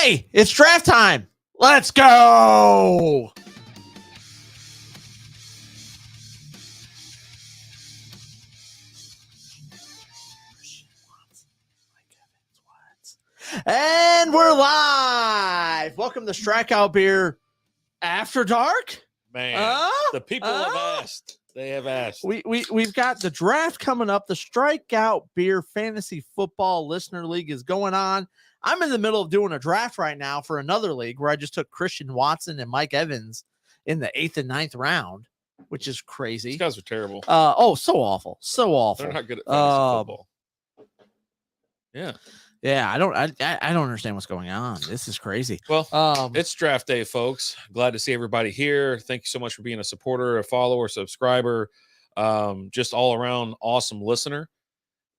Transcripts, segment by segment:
Hey, it's draft time. Let's go. And we're live. Welcome to Strikeout Beer After Dark. Man, the people have asked. They have asked. We've got the draft coming up. The Strikeout Beer Fantasy Football Listener League is going on. I'm in the middle of doing a draft right now for another league where I just took Christian Watson and Mike Evans in the 8th and 9th round, which is crazy. These guys are terrible. So awful. So awful. They're not good at fantasy football. Yeah. Yeah, I don't understand what's going on. This is crazy. Well, it's draft day, folks. Glad to see everybody here. Thank you so much for being a supporter, a follower, subscriber, just all around awesome listener.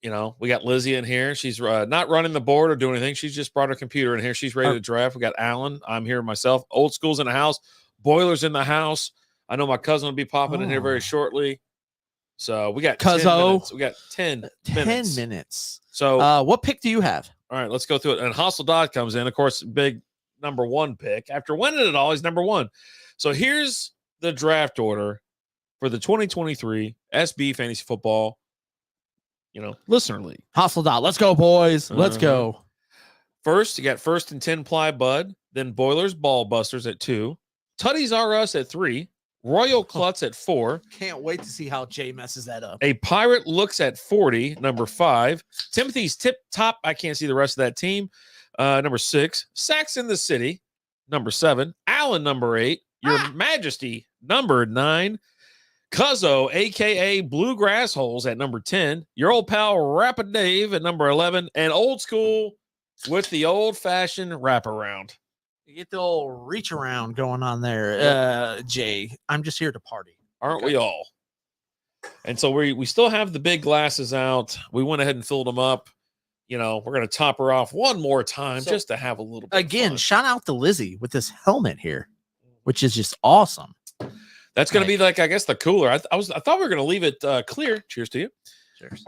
You know, we got Lizzie in here. She's not running the board or doing anything. She's just brought her computer in here. She's ready to draft. We got Alan. I'm here myself. Old School's in the house. Boiler's in the house. I know my cousin will be popping in here very shortly. So we got 10 minutes. We got 10 minutes. 10 minutes. So what pick do you have? All right, let's go through it. And Hostile Dot comes in, of course, big number one pick. After winning it all, he's number one. So here's the draft order for the 2023 SB Fantasy Football, Listener League. Hostile Dot. Let's go, boys. Let's go. First, you got First and 10 Ply Bud, then Boilers Ball Busters at 2, Tutties R Us at 3, Royal Klutz at 4. Can't wait to see how Jay messes that up. A Pirate Looks at 40, number 5. Timothy's Tip Top, I can't see the rest of that team, number 6. Sacks in the City, number 7. Allen, number 8. Your Majesty, number 9. Cuzzo, a.k.a. Bluegrass Holes at number 10. Your old pal Rapid Dave at number 11. And Old School with the old-fashioned wraparound. You get the old reach around going on there, Jay. I'm just here to party. Aren't we all? And so we still have the big glasses out. We went ahead and filled them up. We're going to top her off one more time just to have a little bit again. of fun. Shout out to Lizzie with this helmet here, which is just awesome. That's going to be like, I guess, the cooler. I thought we were going to leave it clear. Cheers to you. Cheers.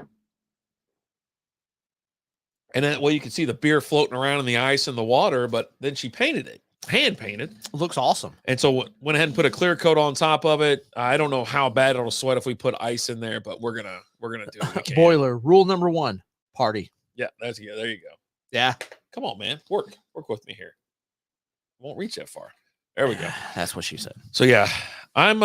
And then, well, you can see the beer floating around in the ice and the water, but then she painted it, hand painted. It looks awesome. And so went ahead and put a clear coat on top of it. I don't know how bad it'll sweat if we put ice in there, but we're gonna do it. Boiler rule number 1: party. Yeah, that's good. There you go. Yeah, come on, man, work with me here. Won't reach that far. There we go. That's what she said. So yeah, I'm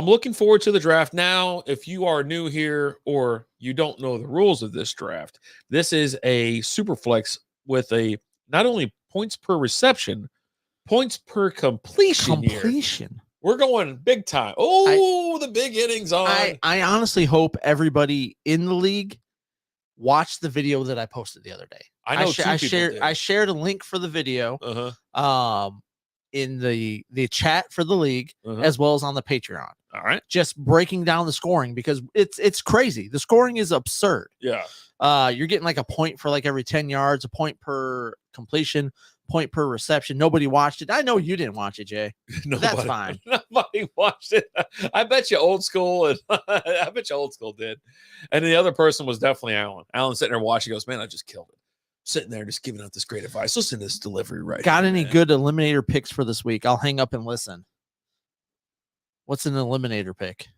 looking forward to the draft. Now, if you are new here or you don't know the rules of this draft, this is a super flex with a not only points per reception, points per completion. We're going big time. The big innings on. I honestly hope everybody in the league watched the video that I posted the other day. I know I shared a link for the video. In the chat for the league, as well as on the Patreon. All right. Just breaking down the scoring because it's crazy. The scoring is absurd. Yeah. You're getting like a point for like every 10 yards, a point per completion, point per reception. Nobody watched it. I know you didn't watch it, Jay. That's fine. Nobody watched it. I bet you Old School and I bet you Old School did. And the other person was definitely Alan. Alan sitting there watching, goes, man, I just killed it. Sitting there just giving out this great advice. Listen to this delivery right Got here, any man. good eliminator picks for this week? I'll hang up and listen. What's an eliminator pick?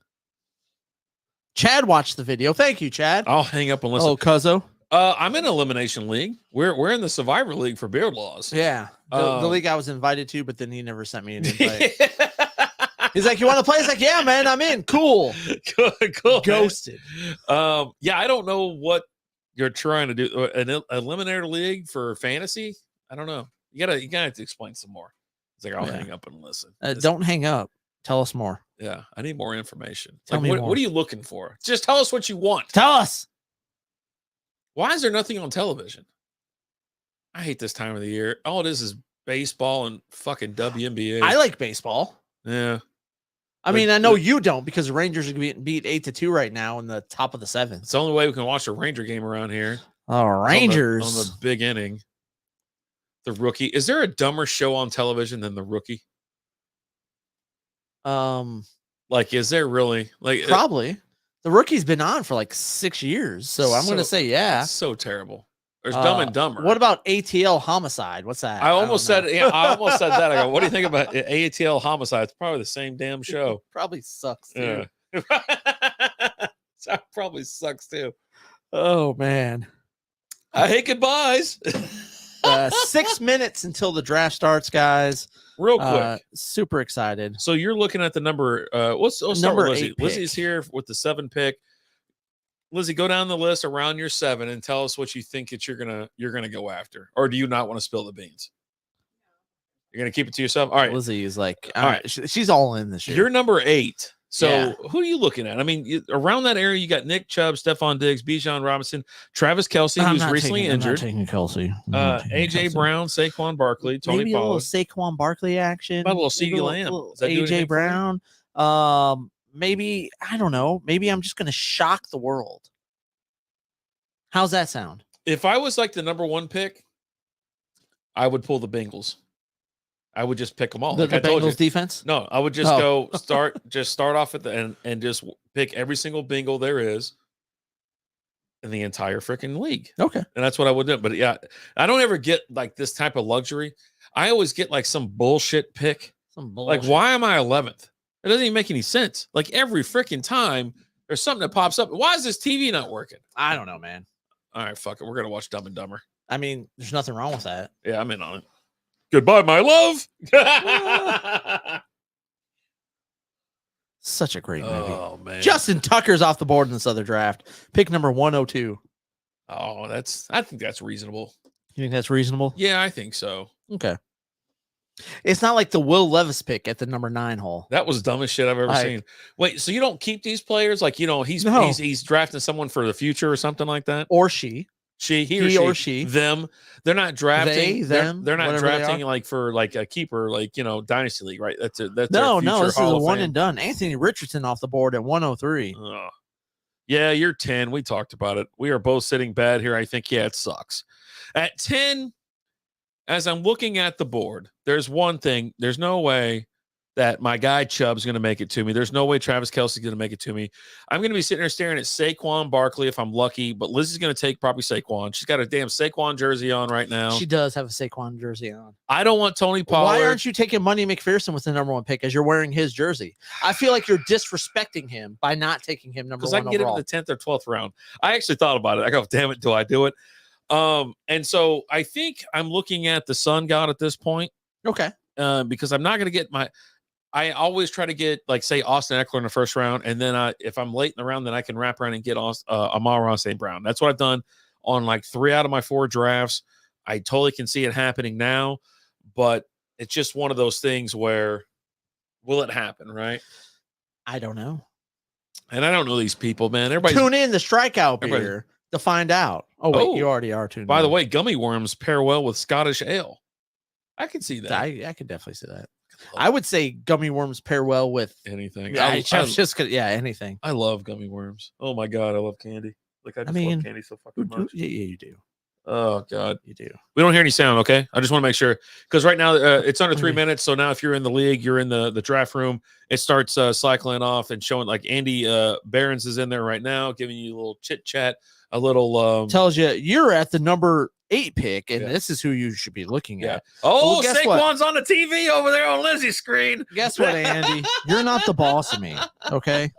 Chad watched the video. Thank you, Chad. I'll hang up and listen. Oh, Cuzzo. I'm in Elimination League. We're in the Survivor League for Beard Laws. Yeah. The league I was invited to, but then he never sent me an invite. He's like, you want to play? He's like, yeah, man, I'm in. Cool. Cool. Ghosted. Yeah, I don't know what you're trying to do. An eliminator league for fantasy? I don't know. You gotta explain some more. It's like, I'll hang up and listen. Don't hang up. Tell us more. Yeah, I need more information. Tell me more. What are you looking for? Just tell us what you want. Tell us. Why is there nothing on television? I hate this time of the year. All it is baseball and fucking WNBA. I like baseball. Yeah. I mean, I know you don't because the Rangers are getting beat 8-2 right now in the top of the 7th. It's the only way we can watch a Ranger game around here. Oh, Rangers. On the big inning. The Rookie. Is there a dumber show on television than The Rookie? Like, is there really? Like, probably. The Rookie's been on for like 6 years. So I'm going to say, yeah. It's so terrible. There's Dumb and Dumber. What about ATL Homicide? What's that? I almost don't said, know. yeah, I almost said that. I go, what do you think about ATL Homicide? It's probably the same damn show. Probably sucks too. Yeah. That probably sucks too. Oh man. I hate goodbyes. 6 minutes until the draft starts, guys. Real quick. Super excited. So you're looking at the number. Let's start Number with Lizzie. 8 pick. Lizzie's here with the 7 pick. Lizzie, go down the list around your 7 and tell us what you think that you're gonna go after, or do you not want to spill the beans? You're gonna keep it to yourself. All right. Lizzie is like, All right. she's all in this year. You're number 8. So Yeah. who are you looking at? I mean, around that area, you got Nick Chubb, Stephon Diggs, Bijan Robinson, Travis Kelce, who's recently injured, Kelsey. AJ Brown, Saquon Barkley, Tony Maybe a little Pollard, Saquon Barkley action. about a little CeeDee Lamb. Does that do anything AJ for you? Brown. Maybe I don't know. Maybe I'm just gonna shock the world. How's that sound? If I was like the number 1 pick, I would pull the Bengals. I would just pick them all. The Like I told you. Bengals defense. No, I would just Oh. start off at the end and just pick every single Bengal there is in the entire freaking league. Okay. And that's what I would do. But yeah, I don't ever get like this type of luxury. I always get like some bullshit pick. Some bullshit. Like, why am I 11th? It doesn't even make any sense. Like every freaking time there's something that pops up. Why is this TV not working? I don't know, man. All right, fuck it. We're gonna watch Dumb and Dumber. I mean, there's nothing wrong with that. Yeah, I'm in on it. Goodbye, my love. Such a great movie. Oh man. Justin Tucker's off the board in this other draft. Pick number 102. Oh, I think that's reasonable. You think that's reasonable? Yeah, I think so. Okay. It's not like the Will Levis pick at the number 9 hole. That was dumbest shit I've ever seen. Wait, so you don't keep these players? Like, he's No. he's drafting someone for the future or something like that? Or she. He or she. Them. They're not drafting. They, them, they're not whatever they drafting are. like for like a keeper, like, Dynasty League, right? That's No, their no, future this is Hall a of one Fame. and done. Anthony Richardson off the board at 103. Ugh. Yeah, you're 10. We talked about it. We are both sitting bad here. I think, yeah, it sucks. At 10, as I'm looking at the board, there's one thing. There's no way that my guy Chubb's going to make it to me. There's no way Travis Kelce's going to make it to me. I'm going to be sitting there staring at Saquon Barkley if I'm lucky, but Lizzie's going to take probably Saquon. She's got a damn Saquon jersey on right now. She does have a Saquon jersey on. I don't want Tony Pollard. Why aren't you taking Money McPherson with the number 1 pick as you're wearing his jersey? I feel like you're disrespecting him by not taking him number 1 because I can get him overall. in the 10th or 12th round. I actually thought about it. I go, damn it, do I do it? And so I think I'm looking at the Sun God at this point. Okay. Because I'm not going to get I always try to get, like, say, Austin Eckler in the first round, and then if I'm late in the round, then I can wrap around and get Amon-Ra St. Brown. That's what I've done on like 3 out of my 4 drafts. I totally can see it happening now, but it's just one of those things where will it happen, right? I don't know. And I don't know these people, man. Everybody Tune in the strikeout everybody- beer to find out. Oh, wait, you already are tuned By in. the way, gummy worms pair well with Scottish ale. I can see that. I could definitely see that. I would say gummy worms pair well with Anything. Yeah, anything. I love gummy worms. Oh my god, I love candy. Like I just mean, love candy so fucking much. Yeah, you do. Oh god, You do. we don't hear any sound. Okay, I just want to make sure because right now it's under 3 Okay. minutes. So now if you're in the league, you're in the draft room. It starts cycling off and showing like Andy Behrens is in there right now, giving you a little chit chat, a little Tells you you're at the number 8 pick, and Yeah. this is who you should be looking yeah. at. Oh, Well, guess what? Saquon's on the TV over there on Lizzie's screen. Guess what, Andy? You're not the boss of me. Okay.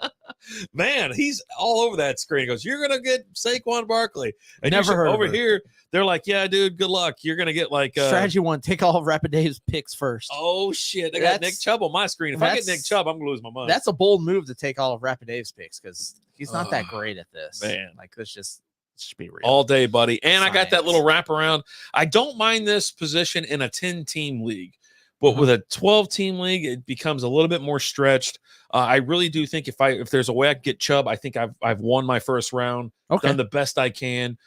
Man, he's all over that screen. He goes, "You're gonna get Saquon Barkley." And Never heard of over her. here. They're like, "Yeah, dude, good luck. You're gonna get like Strategy 1: take all of Rapid Dave's picks first. Oh shit, they got Nick That's- Chubb on my screen. If I get Nick that's- Chubb, I'm gonna lose my mind. That's a bold move to take all of Rapid Dave's picks because he's not that great at this. man. Like let's just be real. all day, buddy. And I got that Science. little wraparound. I don't mind this position in a 10-team league, but Uh-huh. with a 12-team league, it becomes a little bit more stretched. I really do think if there's a way I can get Chubb, I think I've won my first round, Okay. done the best I can.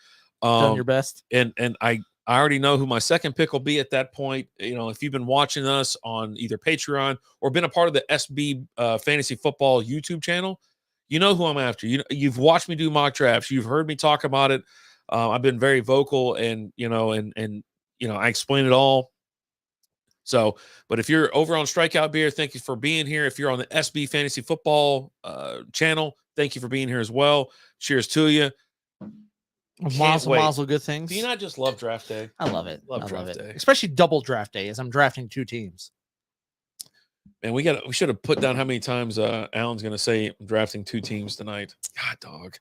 Done your best. And I already know who my second pick will be at that point. You know, if you've been watching us on either Patreon or been a part of the SB Fantasy Football YouTube channel, you know who I'm after. You've watched me do mock drafts. You've heard me talk about it. I've been very vocal, and I explain it all. So, but if you're over on Strikeout Beer, thank you for being here. If you're on the SB Fantasy Football channel, thank you for being here as well. Cheers to you. Mazel, wait. mazel, good things. Do you not just love draft day? I love it. Love I love draft it, day. especially double draft day as I'm drafting 2 teams. And we should have put down how many times Alan's going to say I'm drafting 2 teams tonight. God, dog.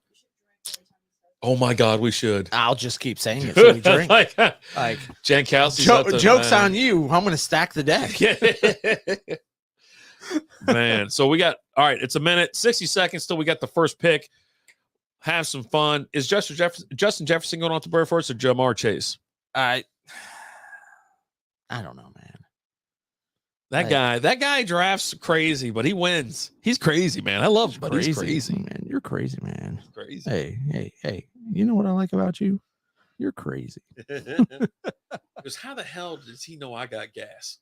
Oh my God, we should. I'll just keep saying it so we drink. like Jankowski's joke's on you. I'm going to stack the deck. Man, so we got all right. It's a minute, 60 seconds till we got the first pick. Have some fun. Is Justin Jefferson going off the board for us or Jamar Chase? I don't know, man. That guy drafts crazy, but he wins. He's crazy, man. I love him, but he's crazy. Man, you're crazy, man. Crazy. Hey. You know what I like about you? You're crazy. Because how the hell does he know I got gas?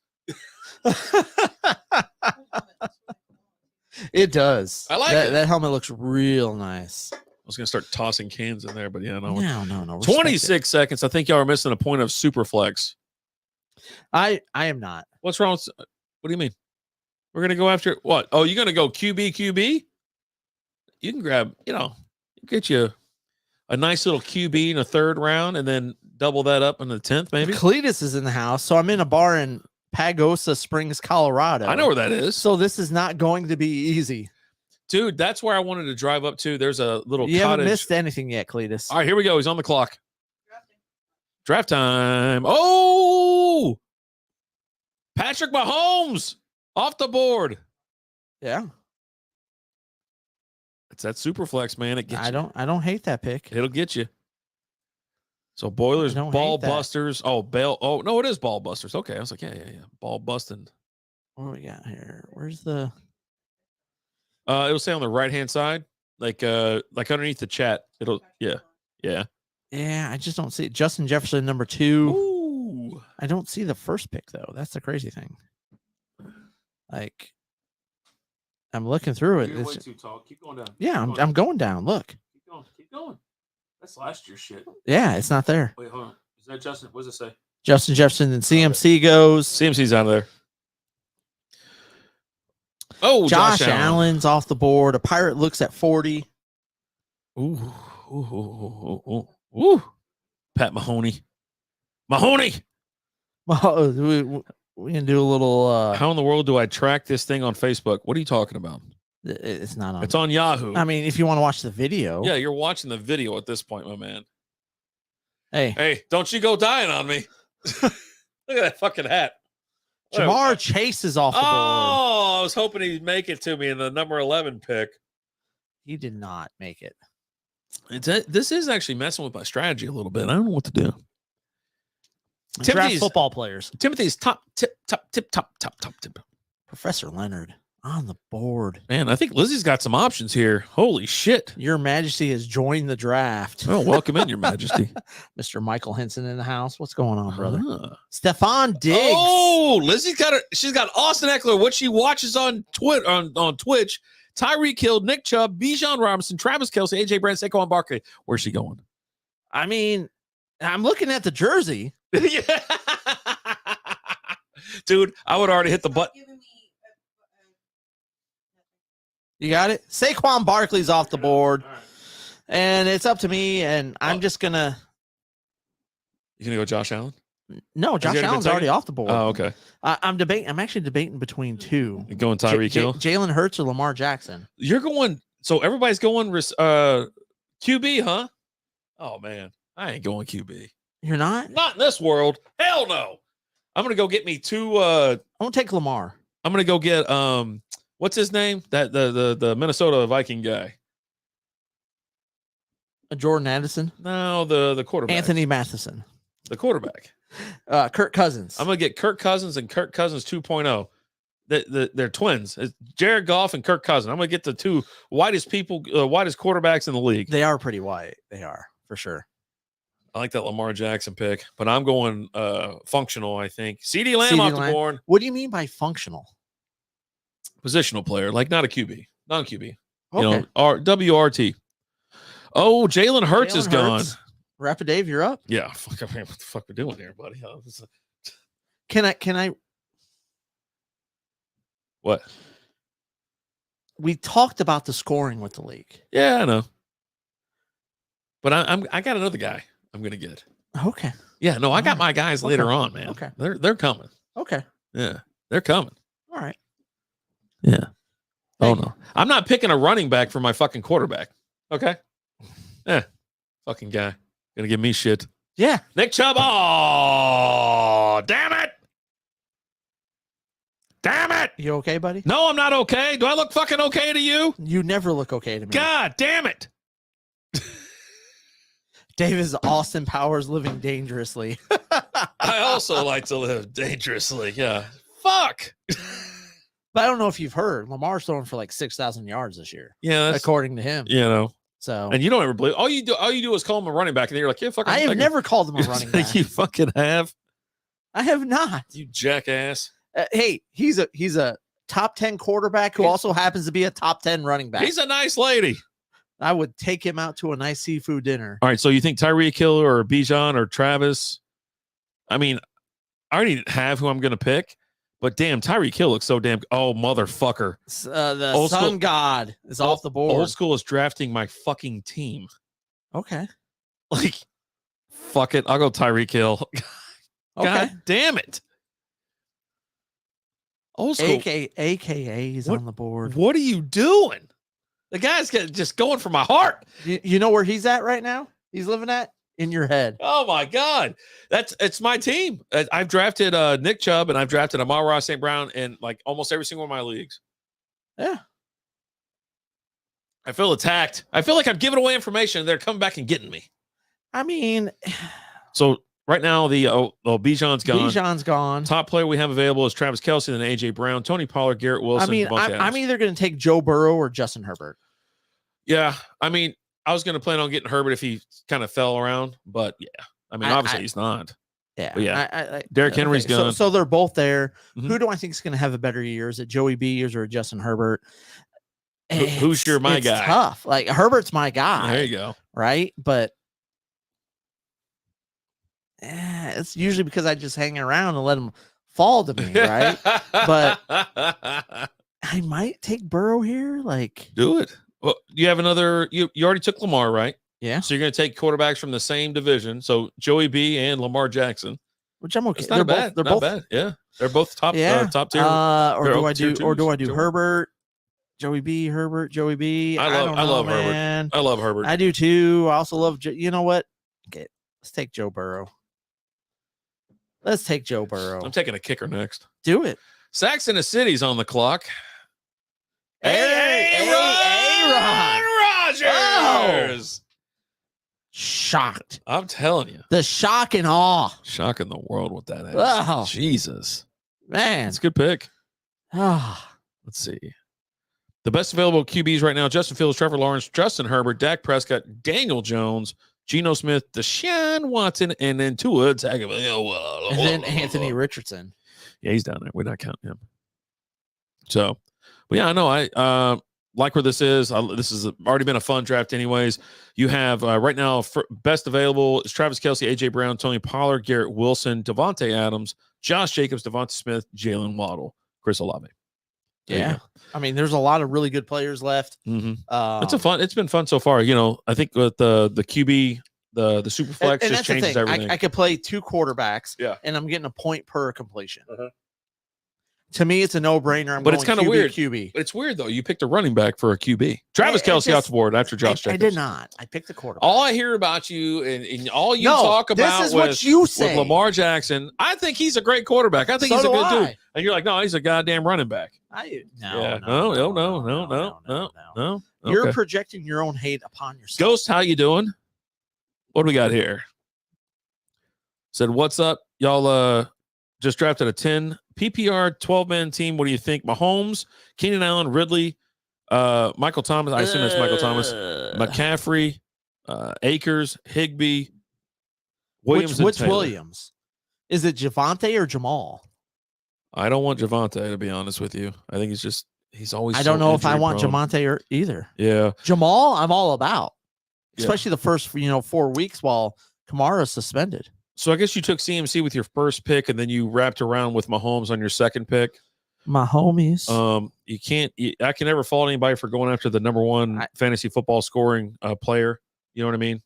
It does. I like that. it. That helmet looks real nice. I was going to start tossing cans in there, but yeah, no. No. 26 seconds. I think y'all are missing a point of super flex. I am not. What's wrong with, what do you mean? We're going to go after what? Oh, you're going to go QB? You can grab, get you a nice little QB in a 3rd round and then double that up in the 10th, maybe. Cletus is in the house, so I'm in a bar in Pagosa Springs, Colorado. I know where that is. So this is not going to be easy. Dude, that's where I wanted to drive up to. There's a little You cottage. haven't missed anything yet, Cletus. All right, here we go. He's on the clock. Draft time. Oh! Patrick Mahomes off the board. Yeah. It's that super flex, man. It gets you. I don't hate that pick. It'll get you. So Boilers, I don't ball hate that. busters. Oh, Bell. Oh, no, it is ball busters. Okay. I was like, yeah. Ball busting. What do we got here? Where's the It'll say on the right-hand side, like underneath the chat. It'll Yeah. Yeah, I just don't see it. Justin Jefferson, number 2. Ooh. I don't see the first pick though. That's the crazy thing. Like, I'm looking through it. You're way too tall. Keep going down. Yeah, I'm going down. Look. Keep going. That's last year's shit. Yeah, it's not there. Wait, hold on. Is that Justin? What does it say? Justin Jefferson and CMC goes. CMC's out of there. Oh, Josh Allen's off the board. A Pirate looks at 40. Ooh. Pat Mahoney. We can do a little. How in the world do I track this thing on Facebook? What are you talking about? It's not on. It's on Yahoo. I mean, if you want to watch the video. Yeah, you're watching the video at this point, my man. Hey, don't you go dying on me. Look at that fucking hat. Jamar Chase is off the board. Oh, I was hoping he'd make it to me in the number 11 pick. He did not make it. This is actually messing with my strategy a little bit. I don't know what to do. Draft football players. Timothy's top tip. Professor Leonard on the board. Man, I think Lizzie's got some options here. Holy shit. Your Majesty has joined the draft. Oh, welcome in, Your Majesty. Mr. Michael Henson in the house. What's going on, brother? Stephon Diggs. Oh, Lizzie's she's got Austin Eckler, what she watches on Twitch. Tyreek Hill, Nick Chubb, Bijan Robinson, Travis Kelce, AJ Brown, Saquon Barkley. Where's she going? I mean, I'm looking at the jersey. Yeah. Dude, I would already hit the button. You got it? Saquon Barkley's off the board. Right. And it's up to me, and I'm just going to. You going to go Josh Allen? No, Josh Allen's already off the board. Oh, okay. I'm actually debating between 2. You're going Tyreek Hill? Jalen Hurts or Lamar Jackson. You're going. So everybody's going QB, huh? Oh, man. I ain't going QB. You're not? Not in this world. Hell no. I'm going to go get me 2. I won't take Lamar. I'm going to go get what's his name? That the Minnesota Viking guy. Jordan Addison? No, the quarterback. Anthony Matheson. The quarterback. Kirk Cousins. I'm going to get Kirk Cousins and Kirk Cousins 2.0. They're twins. It's Jared Goff and Kirk Cousins. I'm going to get the 2 whitest quarterbacks in the league. They are pretty white. They are, for sure. I like that Lamar Jackson pick, but I'm going functional, I think. CeeDee Lamb off the board. What do you mean by functional? Positional player, like not a QB. Non-QB. Okay. WRT. Oh, Jalen Hurts is gone. Rapid Dave, you're up. Yeah. Fuck, I mean, what the fuck we doing here, buddy? Can I? What? We talked about the scoring with the league. Yeah, I know. But I got another guy I'm gonna get. Okay. Yeah, no, I got Alright. my guys Okay. later on, man. Okay. They're coming. Okay. Yeah, they're coming. All right. Yeah. Oh Hey. no, I'm not picking a running back for my fucking quarterback. Okay. Fucking guy gonna give me shit. Yeah. Nick Chubb. Oh, damn it. Damn it. You okay, buddy? No, I'm not okay. Do I look fucking okay to you? You never look okay to me. God damn it. Dave is Austin Powers living dangerously. I also like to live dangerously. Yeah. Fuck. But I don't know if you've heard, Lamar's throwing for like 6,000 yards this year, Yeah. That's, according to him. you know, So and you don't ever believe all you do is call him a running back, and then you're like, yeah, fuck. I have never called him a running back. You fucking have. I have not. You jackass. Hey, he's a top 10 quarterback who also happens to be a top 10 running back. He's a nice lady. I would take him out to a nice seafood dinner. All right, so you think Tyreek Hill or Bijan or Travis? I mean, I already have who I'm going to pick, but damn, Tyreek Hill looks so damn. Oh, motherfucker! The Old sun school- god is off the board. Old school is drafting my fucking team. Okay. Like, fuck it, I'll go Tyreek Hill. Okay. God damn it! Old school. AKA he's What- on the board. What are you doing? The guy's just going for my heart. You know where he's at right now? He's living at in your head. Oh my god, it's my team. I've drafted Nick Chubb and I've drafted Amon-Ra St. Brown in like almost every single one of my leagues. Yeah. I feel attacked. I feel like I'm giving away information and they're coming back and getting me. I mean, So right now the Bijan's gone. Bijan's gone. Top player we have available is Travis Kelce, then AJ Brown, Tony Pollard, Garrett I Wilson. mean, Devontae Adams. I'm either going to take Joe Burrow or Justin Herbert. Yeah, I mean, I was going to plan on getting Herbert if he kind of fell around, but yeah, I mean, obviously he's not. Yeah. But yeah. I, Derrick Henry's so- gone. So they're both there. Mhm. Who do I think is going to have a better year? Is it Joey B or Justin Herbert? Who's your my it's guy? Tough. Like Herbert's my guy. There you go. Right? But it's usually because I just hang around and let him fall to me, right? But I might take Burrow here. Like, do it. Well, you have another. You already took Lamar, right? yeah, So you're going to take quarterbacks from the same division. So Joey B and Lamar Jackson. which I'm okay. It's not bad. They're Not both bad. Yeah, they're both top. yeah. Top tier. Or They're do I tier do twos. Herbert, Joey B, Herbert, Joey B? I don't love know, Herbert. man. I love Herbert. I do too. I also love. You know what? Okay, let's take Joe Burrow. Let's take Joe Burrow. I'm taking a kicker next. Do it. Saxon City's on the clock. A-Rod. Rodgers. Shocked. I'm telling you, The shock and awe. shocking the world with that. Wow. Jesus, Man. it's a good pick. Ah. Let's see. The best available QBs right now: Justin Fields, Trevor Lawrence, Justin Herbert, Dak Prescott, Daniel Jones, Geno Smith, Deshaun Watson, and then Tua Tagovailoa. And then Anthony Richardson. Yeah, he's down there. We're not counting him. So, but yeah, I know. I like where this is. This has already been a fun draft, anyways. You have right now best available is Travis Kelce, AJ Brown, Tony Pollard, Garrett Wilson, Devontae Adams, Josh Jacobs, Devonta Smith, Jalen Waddle, Chris Olave. There you Yeah. I mean, there's a lot of really good players left. go. Mhm. It's been fun so far. You know, I think with the QB, the super flex and just that's the changes thing. everything. I could play two quarterbacks, Yeah. and I'm getting a point per completion. Uh-huh. To me, it's a no-brainer. I'm But it's going kinda weird. QB. It's weird though. You picked a running back for a QB. Travis Kelce off the board after Josh I Jacobs. did not. I picked the quarterback. All I hear about you and all you No, talk about this is what you say. with Lamar Jackson, I think he's a great quarterback. I think So he's a do good I. dude. And you're like, no, he's a goddamn running back. No, Yeah. no. No. You're Okay. projecting your own hate upon yourself. Ghost, how you doing? What do we got here? Said, what's up? Y'all just drafted a 10 PPR 12-man team. What do you think? Mahomes, Keenan Allen, Ridley, Michael Thomas. I assume that's Michael Thomas. McCaffrey, Akers, Higbee, Williams. Which and Taylor. Williams? Is it Javante or Jamal? I don't want Javante, to be honest with you. I think he's always. I don't know if I injury want prone. Javante or either. Yeah. Jamal, I'm all about, Yeah. especially the first 4 weeks while Kamara's suspended. So I guess you took CMC with your first pick, and then you wrapped around with Mahomes on your second pick. My homies. You can't. I can never fault anybody for going after the number one fantasy football scoring player. You know what I mean?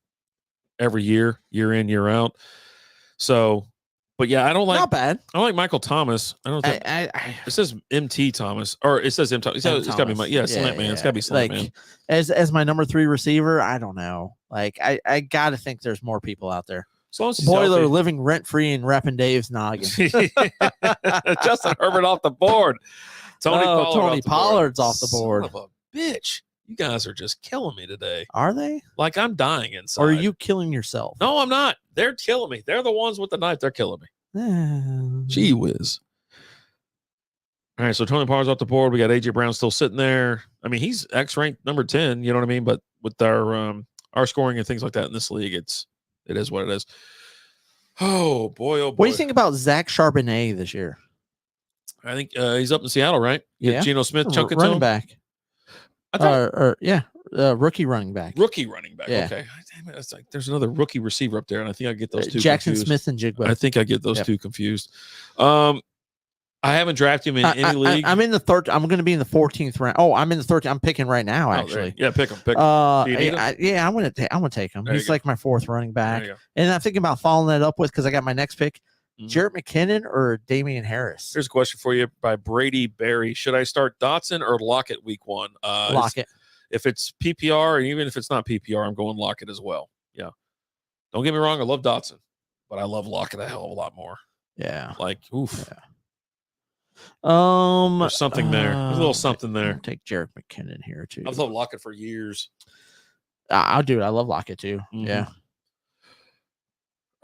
every year in, year out. So, but yeah, I don't like Not bad. I don't like Michael Thomas. I don't think it says MT Thomas, or it says M. Thomas. It's got to be Slant Man. It's got to be Slant Man. As my number 3 receiver, I don't know. Like I got to think there's more people out there. As long as he's Boiler healthy. living rent free and repping Dave's noggin. Justin Herbert off the board. Tony Pollard's off the board. Son of a bitch. You guys are just killing me today. Are they? Like I'm dying inside. Or are you killing yourself? No, I'm not. They're killing me. They're the ones with the knife. They're killing me. Gee whiz. All right, so Tony Pollard's off the board. We got AJ Brown still sitting there. I mean, he's X-ranked number 10, you know what I mean? But with our scoring and things like that in this league, it is what it is. Oh boy, oh boy. What do you think about Zach Charbonnet this year? I think he's up in Seattle, right? Yeah. Geno Smith chunking running back. I thought Rookie running back. Rookie running back. Yeah. Okay. Damn it, it's like there's another rookie receiver up there, and I think I get those two Jackson confused. Smith and Jigba. I think I get those two confused. I haven't drafted him in any league. I'm in the third. I'm going to be in the 14th round. Oh, I'm in the 13th. I'm picking right now, actually. Yeah, pick him. Pick him. Do you need him? I'm going to take him. There He's you like my 4th running back. There you go. And I'm thinking about following that up with, because I got my next pick, Mhm. Jarrett McKinnon or Damian Harris. Here's a question for you by Brady Berry. Should I start Dotson or Lockett week 1? Lockett. If it's PPR, and even if it's not PPR, I'm going Lockett as well. Yeah. Don't get me wrong. I love Dotson, but I love Lockett a hell of a lot more. Yeah. Like, oof. Yeah. There's something there. There's a little something there. I'll take Jarrett McKinnon here too. I've loved Lockett for years. I'll do it. I love Lockett too. Mhm. Yeah.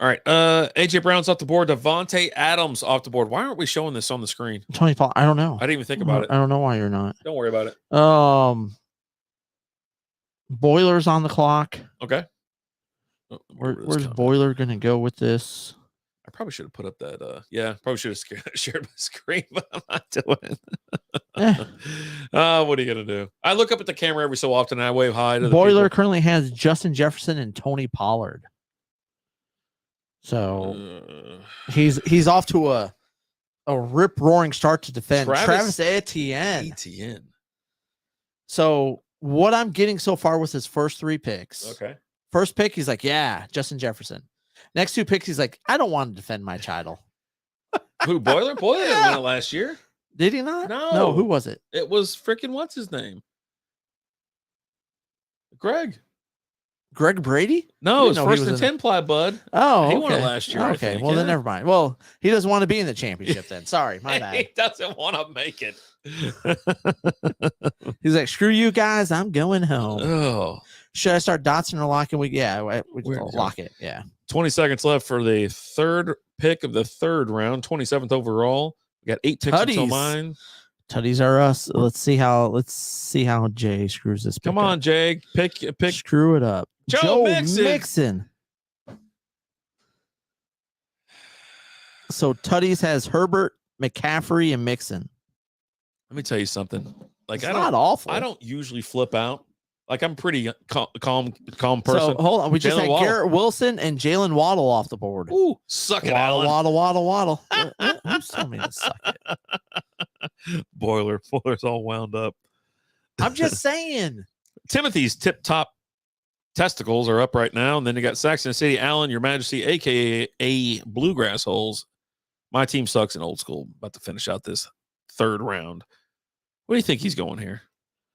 All right. AJ Brown's off the board. Devontae Adams off the board. Why aren't we showing this on the screen? Tony Paul. I don't know. I didn't even think about it. I don't know why you're not. Don't worry about it. Boiler's on the clock. Okay. Where's Boiler gonna go with this? I probably should have put up that. Probably should have shared my screen, but I'm not doing. What are you gonna do? I look up at the camera every so often and I wave hi to the Boiler people. currently has Justin Jefferson and Tony Pollard. So he's off to a rip roaring start to defend Travis Etienne. So what I'm getting so far with his first 3 picks. Okay. First pick, he's like, yeah, Justin Jefferson. Next 2 picks, he's like, I don't want to defend my title. Who, Boiler? Boiler didn't win it last year. Did he not? No. No, who was it? It was freaking what's his name? Greg Brady? No, it's first and 10 ply, bud. Oh, he won it last year. I Okay, think, well then never mind. Well, he doesn't want to be in the championship then. Sorry, my bad. He doesn't want to make it. He's like, screw you guys, I'm going home. Oh, should I start Dotson or Lockett? We We're Lockett. Yeah. 20 seconds left for the 3rd pick of the 3rd round, 27th overall. We got 8 picks until mine. Tutties are us. Let's see how Jay screws this. Come on, Jay. Pick. Screw it up. Joe Mixon. So Tutties has Herbert, McCaffrey, and Mixon. Let me tell you something. Like, It's not awful. I don't usually flip out. Like, I'm pretty calm person. So hold on. We just Jalen had Waddle. Garrett Wilson and Jalen Waddle off the board. Ooh, suck it, Allen. Waddle. Who's telling me to suck it? Boiler's all wound up. I'm just saying. Timothy's tip-top testicles are up right now. And then you got Saxon City, Allen, Your Majesty, a.k.a. Bluegrass Holes. My team sucks in old school. About to finish out this 3rd round. What do you think he's going here?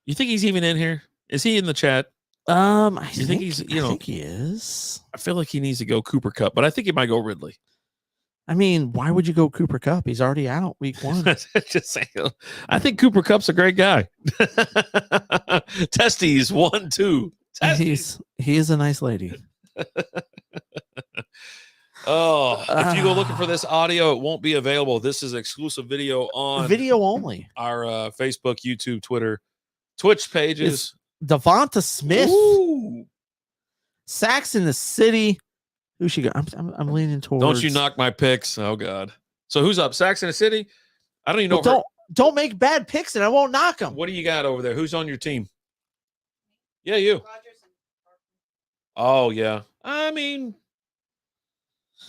You think he's even in here? Is he in the chat? I think he's, I think he is. I feel like he needs to go Cooper Kupp, but I think he might go Ridley. I mean, why would you go Cooper Kupp? He's already out week 1. Just saying. I think Cooper Kupp's a great guy. Testes 1, 2. Testes. He is a nice lady. Oh, if you go looking for this audio, it won't be available. This is exclusive video on video only. Our Facebook, YouTube, Twitter, Twitch pages. Devonta Smith. Ooh. Sacks in the City. Who she got? I'm leaning towards. Don't you knock my picks. Oh, God. So who's up? Sacks in the City? I don't even know. Well, don't make bad picks and I won't knock them. What do you got over there? Who's on your team? Yeah, you. Oh, yeah. I mean,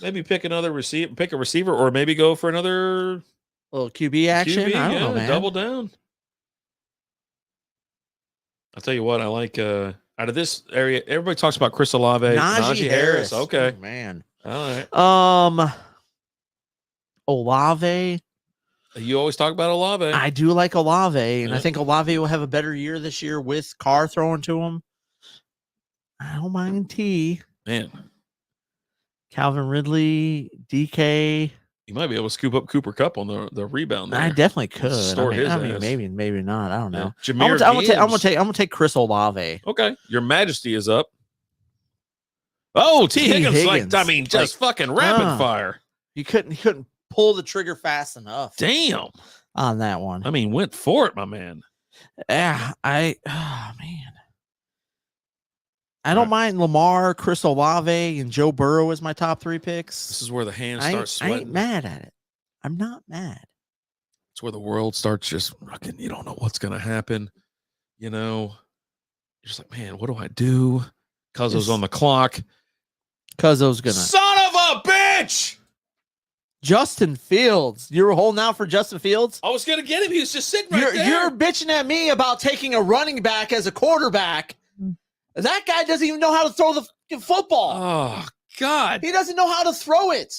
maybe pick a receiver, or maybe go for another little QB action. QB, I don't know, man. Double down. I'll tell you what, I like Out of this area, everybody talks about Chris Olave, Najee Harris. Okay, Oh, man. all right. Olave. You always talk about Olave. I do like Olave, and I Yeah. think Olave will have a better year this year with Carr throwing to him. I don't mind T. Man, Calvin Ridley, DK. you might be able to scoop up Cooper Kupp on the rebound there. I definitely could. Store his ass. maybe not. I don't know. Jameer I'm gonna Gibbs. take Chris Olave. Okay, Your Majesty is up. Oh, T. Higgins, Higgins. just fucking rapid fire. He couldn't pull the trigger fast enough. Damn. On that one. I mean, went for it, my man. Yeah, man. I don't mind Lamar, Chris Olave, and Joe Burrow as my top 3 picks. This is where the hands I start sweating. ain't mad at it. I'm not mad. It's where the world starts just fucking, you don't know what's going to happen. You know, you're just like, man, what do I do? Cuzzo's on the clock. Cuzzo's gonna. Son of a bitch! Justin Fields. You're holding out for Justin Fields? I was going to get him. He was just sitting right there. You're bitching at me about taking a running back as a quarterback. That guy doesn't even know how to throw the fucking football. Oh, God. He doesn't know how to throw it.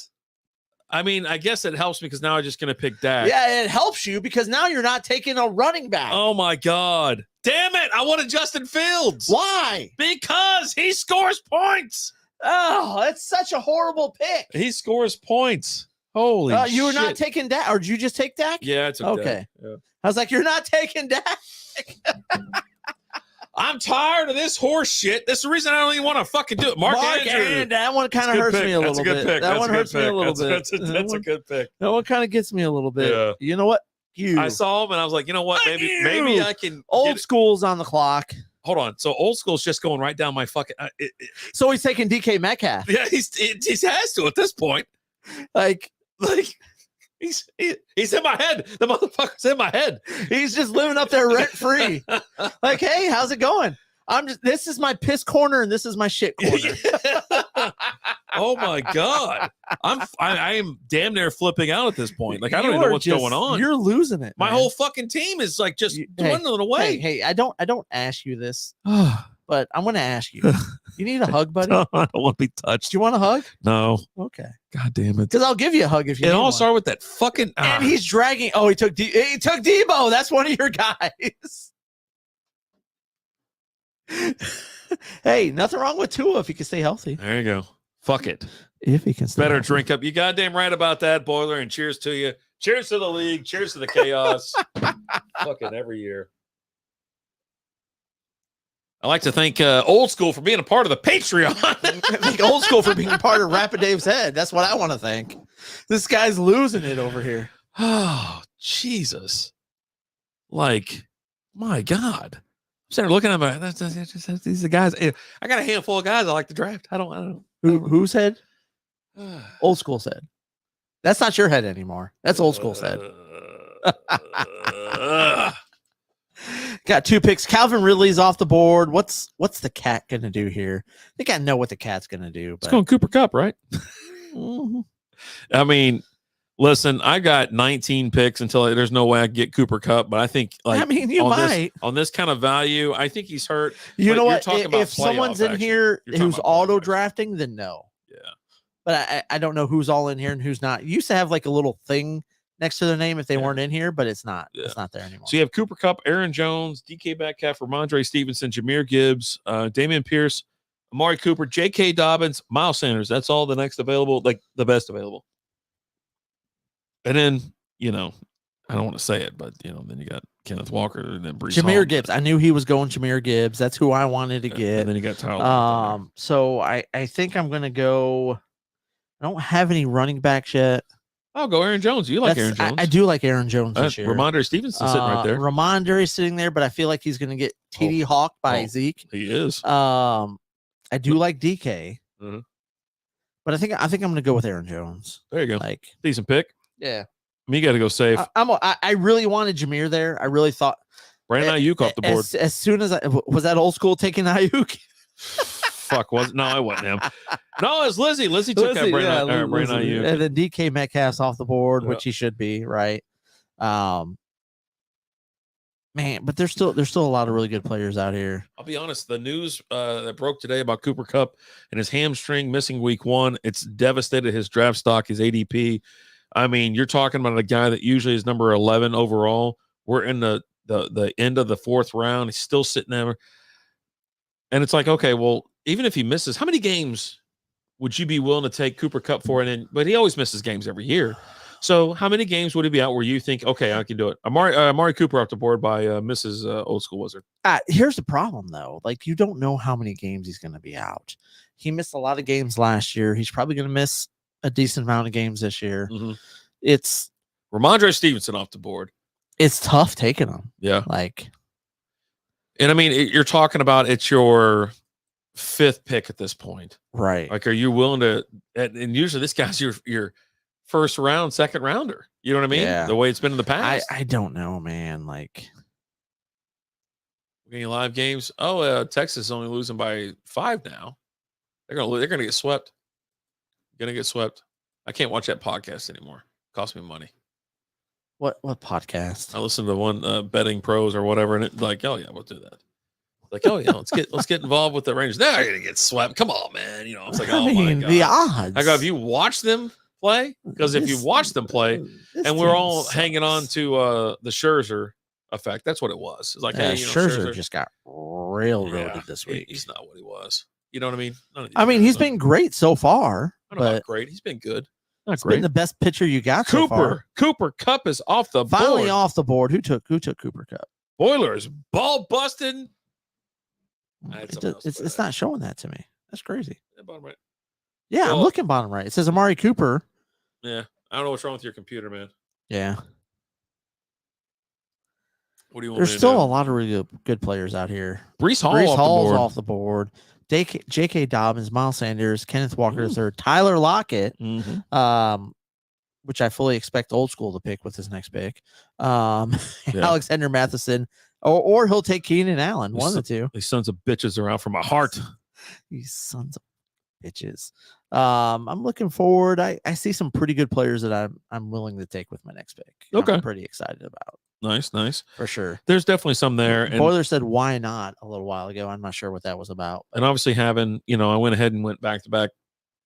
I mean, I guess it helps me because now I'm just going to pick Dak. Yeah, it helps you because now you're not taking a running back. Oh, my God. Damn it. I wanted Justin Fields. Why? Because he scores points. Oh, that's such a horrible pick. He scores points. Holy shit. You were not taking Dak, or did you just take Dak? Yeah, it's okay. Yeah. I was like, you're not taking Dak. I'm tired of this horse shit. That's the reason I don't even want to fucking do it. Mark Andrews. That one kind of hurts me a little bit. Pick. That one hurts me a little bit. That's a good pick. That one kind of gets me a little bit. Yeah. You know what? I saw him and I was like, you know what? Maybe I can. Old school's on the clock. Hold on. So old school's just going right down my fucking. So he's taking DK Metcalf. Yeah, he has to at this point. Like he's in my head. The motherfucker's in my head. He's just living up there rent free. Like, hey, how's it going? This is my piss corner and this is my shit corner. Oh my God. I am damn near flipping out at this point. Like, I don't even know what's going on. You're losing it. My whole fucking team is like just dwindling away. Hey, I don't ask you this, but I'm going to ask you. You need a hug, buddy? No, I don't want to be touched. Do you want a hug? No. Okay. God damn it. Because I'll give you a hug if you. It all started with that fucking. And he's dragging. Oh, he took Debo. That's one of your guys. Hey, nothing wrong with Tua if he can stay healthy. There you go. Fuck it. If he can stay Better healthy. drink up. You goddamn right about that, Boiler, and cheers to you. Cheers to the league. Cheers to the chaos. Fucking every year. I like to thank Old School for being a part of the Patreon. Thank Old School for being part of Rapid Dave's head. That's what I want to thank. This guy's losing it over here. Oh, Jesus. Like, my God. I'm sitting there looking at my, these are the guys. I got a handful of guys I like to draft. I don't know. Whose head? Old School's head. That's not your head anymore. That's Old School's head. Got 2 picks. Calvin Ridley's off the board. What's the cat gonna do here? I think I know what the cat's gonna do. But it's going Cooper Kupp, right? Mhm. I mean, listen, I got 19 picks until there's no way I can get Cooper Kupp, but I think you might on this kind of value. I think he's hurt. You know what? Talking about if someone's in here who's auto drafting, then no. Yeah, but I don't know who's all in here and who's not. You used to have like a little thing next to their name if they weren't in here, but it's not. Yeah. It's not there anymore. So you have Cooper Kupp, Aaron Jones, DK Metcalf, Ramondre Stevenson, Jahmyr Gibbs, Damian Pierce, Amari Cooper, J.K. Dobbins, Miles Sanders. That's all the next available, like the best available. And then, I don't want to say it, but, then you got Kenneth Walker and then Brees Jahmyr Hall. Gibbs. I knew he was going Jahmyr Gibbs. That's who I wanted to get. And then you got Tyler. So I think I'm going to go. I don't have any running backs yet. I'll go Aaron Jones. You like Aaron Jones? I do like Aaron Jones this year. Ramondre Stevenson sitting right there. Ramondre is sitting there, but I feel like he's going to get TD hawked by Zeke. He is. I do like DK, Mhm. but I think I'm going to go with Aaron Jones. There you go. Like, decent pick. Yeah. I mean, you got to go safe. I really wanted Jahmyr there. I really thought Brandon Ayuk off the board. As soon as was that Old School taking Ayuk. Fuck, no, I wasn't him. No, it was Lizzie. Lizzie took that Brandon Ayuk. And then DK Metcalf's off the board, which he should be, right? Man, but there's still a lot of really good players out here. I'll be honest. The news that broke today about Cooper Kupp and his hamstring missing week 1, it's devastated his draft stock, his ADP. I mean, you're talking about a guy that usually is number 11 overall. We're in the end of the 4th round. He's still sitting there. And it's like, okay, well, even if he misses, how many games would you be willing to take Cooper Kupp for? But he always misses games every year. So how many games would he be out where you think, okay, I can do it? Amari Cooper off the board by Mrs. Old School Wizard. Here's the problem, though. Like, you don't know how many games he's going to be out. He missed a lot of games last year. He's probably going to miss a decent amount of games this year. Mm-hmm. It's Ramondre Stevenson off the board. It's tough taking him. Yeah. Like, and I mean, you're talking about it's your 5th pick at this point. Right. Like, are you willing to, and usually this guy's your first round, second rounder. You know what I mean? Yeah. The way it's been in the past. I don't know, man. Like, any live games? Oh, Texas is only losing by 5 now. They're gonna get swept. Gonna get swept. I can't watch that podcast anymore. Cost me money. What podcast? I listened to one betting pros or whatever, and it's like, oh yeah, we'll do that. Like, oh yeah, let's get involved with the Rangers. They're gonna get swept. Come on, man. You know, it's like, oh my god. The odds. I go, have you watched them play? Because if you watch them play, and we're all hanging on to the Scherzer effect, that's what it was. It's like, hey, Scherzer just got railroaded this week. He's not what he was. You know what I mean? I mean, he's been great so far. I don't know, great. He's been good. Not great. Been the best pitcher you got so far. Cooper Kupp is off the Finally board. off the board. Who took Cooper Kupp? Boilers ball busting. It's not showing that to me. That's crazy. Bottom right. Yeah, I'm looking bottom right. It says Amari Cooper. Yeah, I don't know what's wrong with your computer, man. Yeah. What do you want? There's still a lot of really good players out here. Breece Hall's off the board. J.K. Dobbins, Miles Sanders, Kenneth Walker III, Tyler Lockett, which I fully expect Old School to pick with his next pick. Alexander Matheson, or he'll take Keenan Allen. One of the two. These sons of bitches are out for my heart. These sons of bitches. I'm looking forward. I see some pretty good players that I'm willing to take with my next pick. Okay. I'm pretty excited about. Nice. For sure. There's definitely some there. And Boiler said, why not a little while ago. I'm not sure what that was about. And obviously having, I went ahead and went back-to-back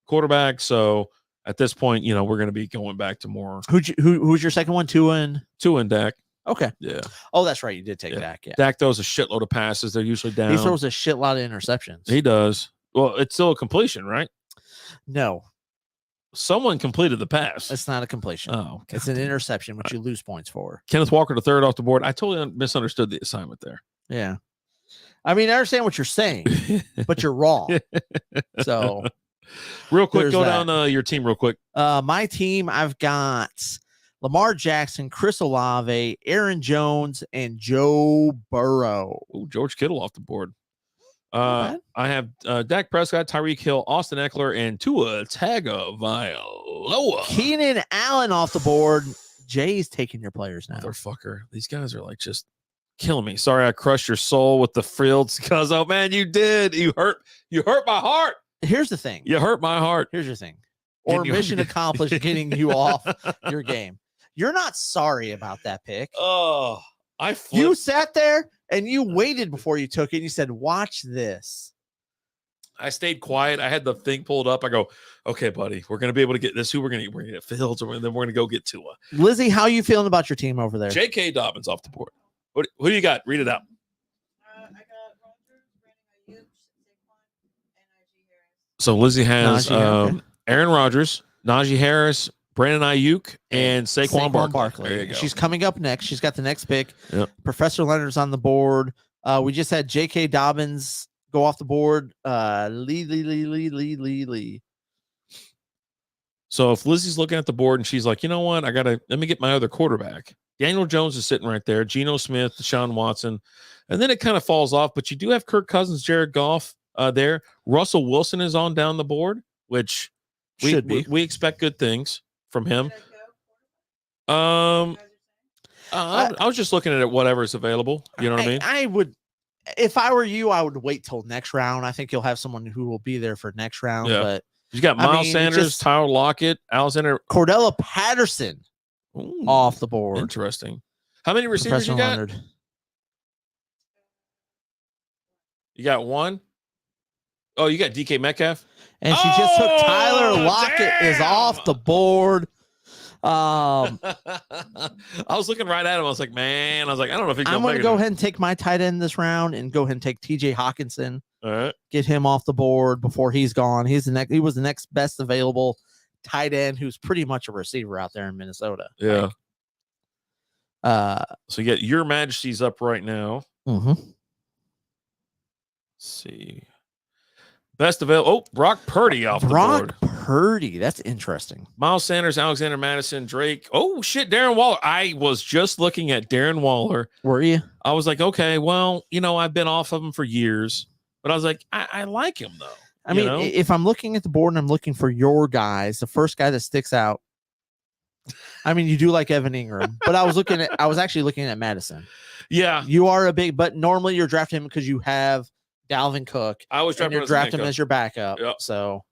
quarterback. So at this point, we're going to be going back to more. Who's your second one? Tua and Dak. Okay. Yeah. Oh, that's right. You did take Dak. Yeah. Dak throws a shitload of passes. They're usually down. He throws a shitload of interceptions. He does. Well, it's still a completion, right? No. Someone completed the pass. It's not a completion. Oh, it's an interception, which you lose points for. Kenneth Walker III off the board. I totally misunderstood the assignment there. Yeah. I mean, I understand what you're saying, but you're wrong. So, real quick, go down your team real quick. My team, I've got Lamar Jackson, Chris Olave, Aaron Jones, and Joe Burrow. Oh, George Kittle off the board. I have Dak Prescott, Tyreek Hill, Austin Eckler, and Tua Tagovailoa. Keenan Allen off the board. Jay's taking your players now. Motherfucker. These guys are like just killing me. Sorry I crushed your soul with the Fields because, oh man, you did. You hurt my heart. Here's the thing. You hurt my heart. Here's your thing. Or mission accomplished getting you off your game. You're not sorry about that pick. Oh, you sat there and you waited before you took it. And you said, watch this. I stayed quiet. I had the thing pulled up. I go, okay, buddy, we're going to be able to get this. Who we're going to get? We're going to get Fields, and then we're going to go get Tua. Lizzie, how are you feeling about your team over there? J.K. Dobbins off the board. Who do you got? Read it out. I got Rodgers, Brandon Ayuk, Saquon, and Najee Harris. So Lizzie has okay. Aaron Rodgers, Najee Harris, Brandon Ayuk, and Saquon Barkley. There you go. She's coming up next. She's got the next pick. Yep. Professor Leonard's on the board. We just had J.K. Dobbins go off the board. Lee. So if Lizzie's looking at the board and she's like, you know what? Let me get my other quarterback. Daniel Jones is sitting right there. Geno Smith, Deshaun Watson. And then it kind of falls off, but you do have Kirk Cousins, Jared Goff there. Russell Wilson is on down the board, which we expect good things from him. I was just looking at it, whatever's available. You know what I mean? I would, if I were you, I would wait till next round. I think you'll have someone who will be there for next round. Yeah. But you got Miles Sanders, Tyler Lockett, Alexander Cordella Patterson off the board. Interesting. How many receivers you got? Leonard. You got one. Oh, you got DK Metcalf. And she just took Oh, Tyler Lockett is off the board. I was looking right at him. I was like, man, I don't know if he's I'm going to make go it. ahead and take my tight end this round and go ahead and take TJ Hawkinson. All right. Get him off the board before he's gone. He was the next best available tight end who's pretty much a receiver out there in Minnesota. Yeah. Like, So you get Your Majesty's up right now. mhm. Let's see. Best available. Oh, Brock Purdy off the board. Brock Purdy. That's interesting. Miles Sanders, Alexander Madison, Drake. Oh, shit. Darren Waller. I was just looking at Darren Waller. Were you? I was like, okay, well, I've been off of him for years, but I was like, I like him though. I mean, if I'm looking at the board and I'm looking for your guys, the first guy that sticks out, I mean, you do like Evan Ingram, but I was actually looking at Madison. Yeah. You are but normally you're drafting him because you have Dalvin Cook. I was And you're drafting him as your backup. Yep. So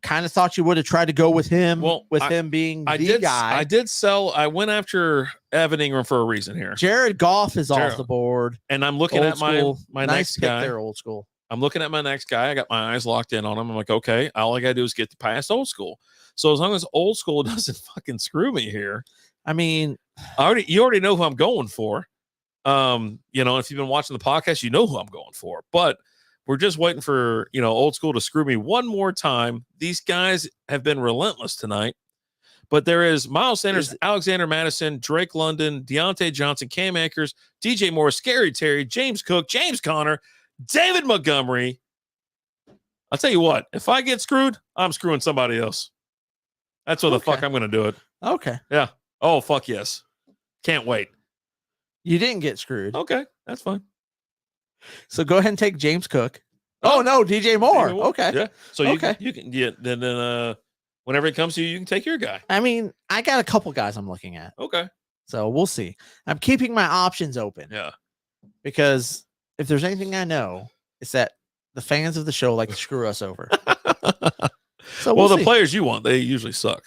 kind of thought you would have tried to go with him, him being the guy. I did sell. I went after Evan Ingram for a reason here. Jared Goff is Jared. off the board. And I'm looking Old at school. my Nice next pick guy. there, old school. I'm looking at my next guy. I got my eyes locked in on him. I'm like, okay, all I got to do is get past old school. So as long as old school doesn't fucking screw me here, I mean, you already know who I'm going for. If you've been watching the podcast, you know who I'm going for. But we're just waiting for, old school to screw me one more time. These guys have been relentless tonight. But there is Miles Sanders, Alexander Madison, Drake London, Deontay Johnson, Cam Akers, DJ Moore, Scary Terry, James Cook, James Conner, David Montgomery. I'll tell you what, if I get screwed, I'm screwing somebody else. That's what the fuck I'm going to do it. Okay. Yeah. Oh, fuck yes. Can't wait. You didn't get screwed. Okay. That's fine. So go ahead and take James Cook. Oh, no, DJ Moore. Okay. Yeah. So Okay. you can then whenever it comes to you can take your guy. I mean, I got a couple guys I'm looking at. Okay. So we'll see. I'm keeping my options open. Yeah. Because if there's anything I know, it's that the fans of the show like to screw us over. So well, the see. players you want, they usually suck.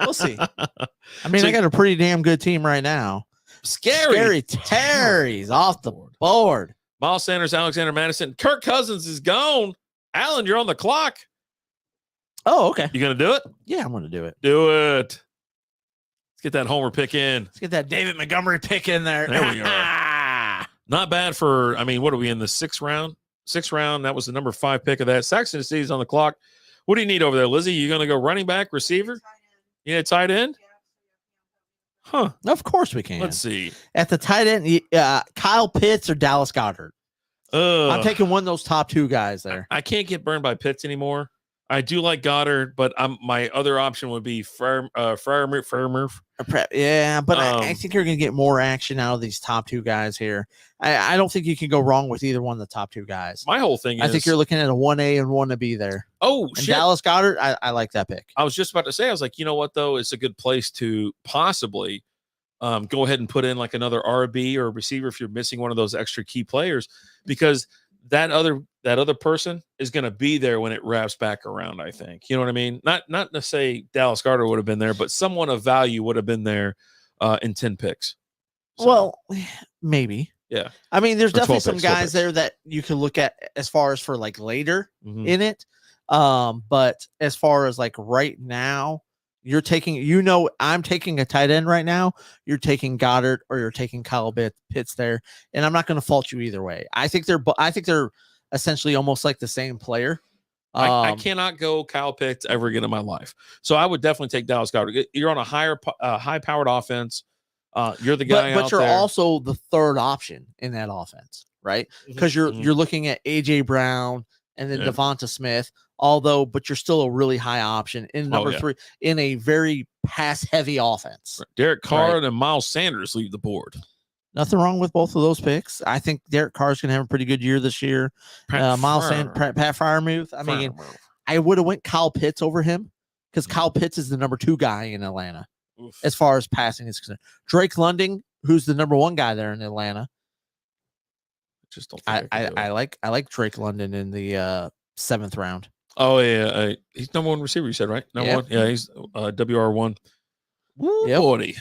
We'll see. I mean, I got a pretty damn good team right now. Scary Terry's off the board. Miles Sanders, Alexander Madison, Kirk Cousins is gone. Alan, you're on the clock. Oh, okay. You gonna do it? Yeah, I'm gonna do it. Do it. Let's get that homer pick in. Let's get that David Montgomery pick in there. There we are. Not bad for, what are we in the sixth round? Sixth round. That was the number 5 pick of that. Saxon City's on the clock. What do you need over there, Lizzie? You going to go running back, receiver? You need a tight end? Huh. Of course we can. Let's see. At the tight end, Kyle Pitts or Dallas Goedert. I'm taking one of those top 2 guys there. I can't get burned by Pitts anymore. I do like Goddard, but my other option would be Farmer. Yeah, but I think you're going to get more action out of these top 2 guys here. I don't think you can go wrong with either one of the top 2 guys. My whole thing is, I think you're looking at a 1A and 1B there. Oh, and shit. Dallas Goedert, I like that pick. I was just about to say, I was like, you know what, though? It's a good place to possibly go ahead and put in like another RB or receiver if you're missing one of those extra key players, because that other person is going to be there when it wraps back around, I think. You know what I mean? Not to say Dallas Goedert would have been there, but someone of value would have been there in 10 picks. So, well, maybe. Yeah. I mean, there's Or definitely 12 some picks, 12 guys picks. there that you can look at as far as for like later Mhm. in it. But as far as like right now, you're taking, I'm taking a tight end right now. You're taking Goddard or you're taking Kyle Pitts there. And I'm not going to fault you either way. I think they're essentially almost like the same player. I cannot go Kyle Pitts ever again in my life. So I would definitely take Dallas Goedert. You're on a high-powered offense. You're the guy but out you're there. also the third option in that offense, right? Because you're looking at AJ Brown and then Devonta Smith, but you're still a really high option in number 3 in a very pass-heavy offense. Derek Carr and Miles Sanders leave the board. Nothing wrong with both of those picks. I think Derek Carr's going to have a pretty good year this year. Miles Sanders, Pat Freiermuth. I mean, I would have went Kyle Pitts over him because Kyle Pitts is the number 2 guy in Atlanta. Oof. As far as passing is concerned. Drake London, who's the number 1 guy there in Atlanta. Just don't think I like Drake London in the 7th round. Oh yeah, he's number 1 receiver. You said right? Number 1. Yeah, he's WR1. Yep. Buddy.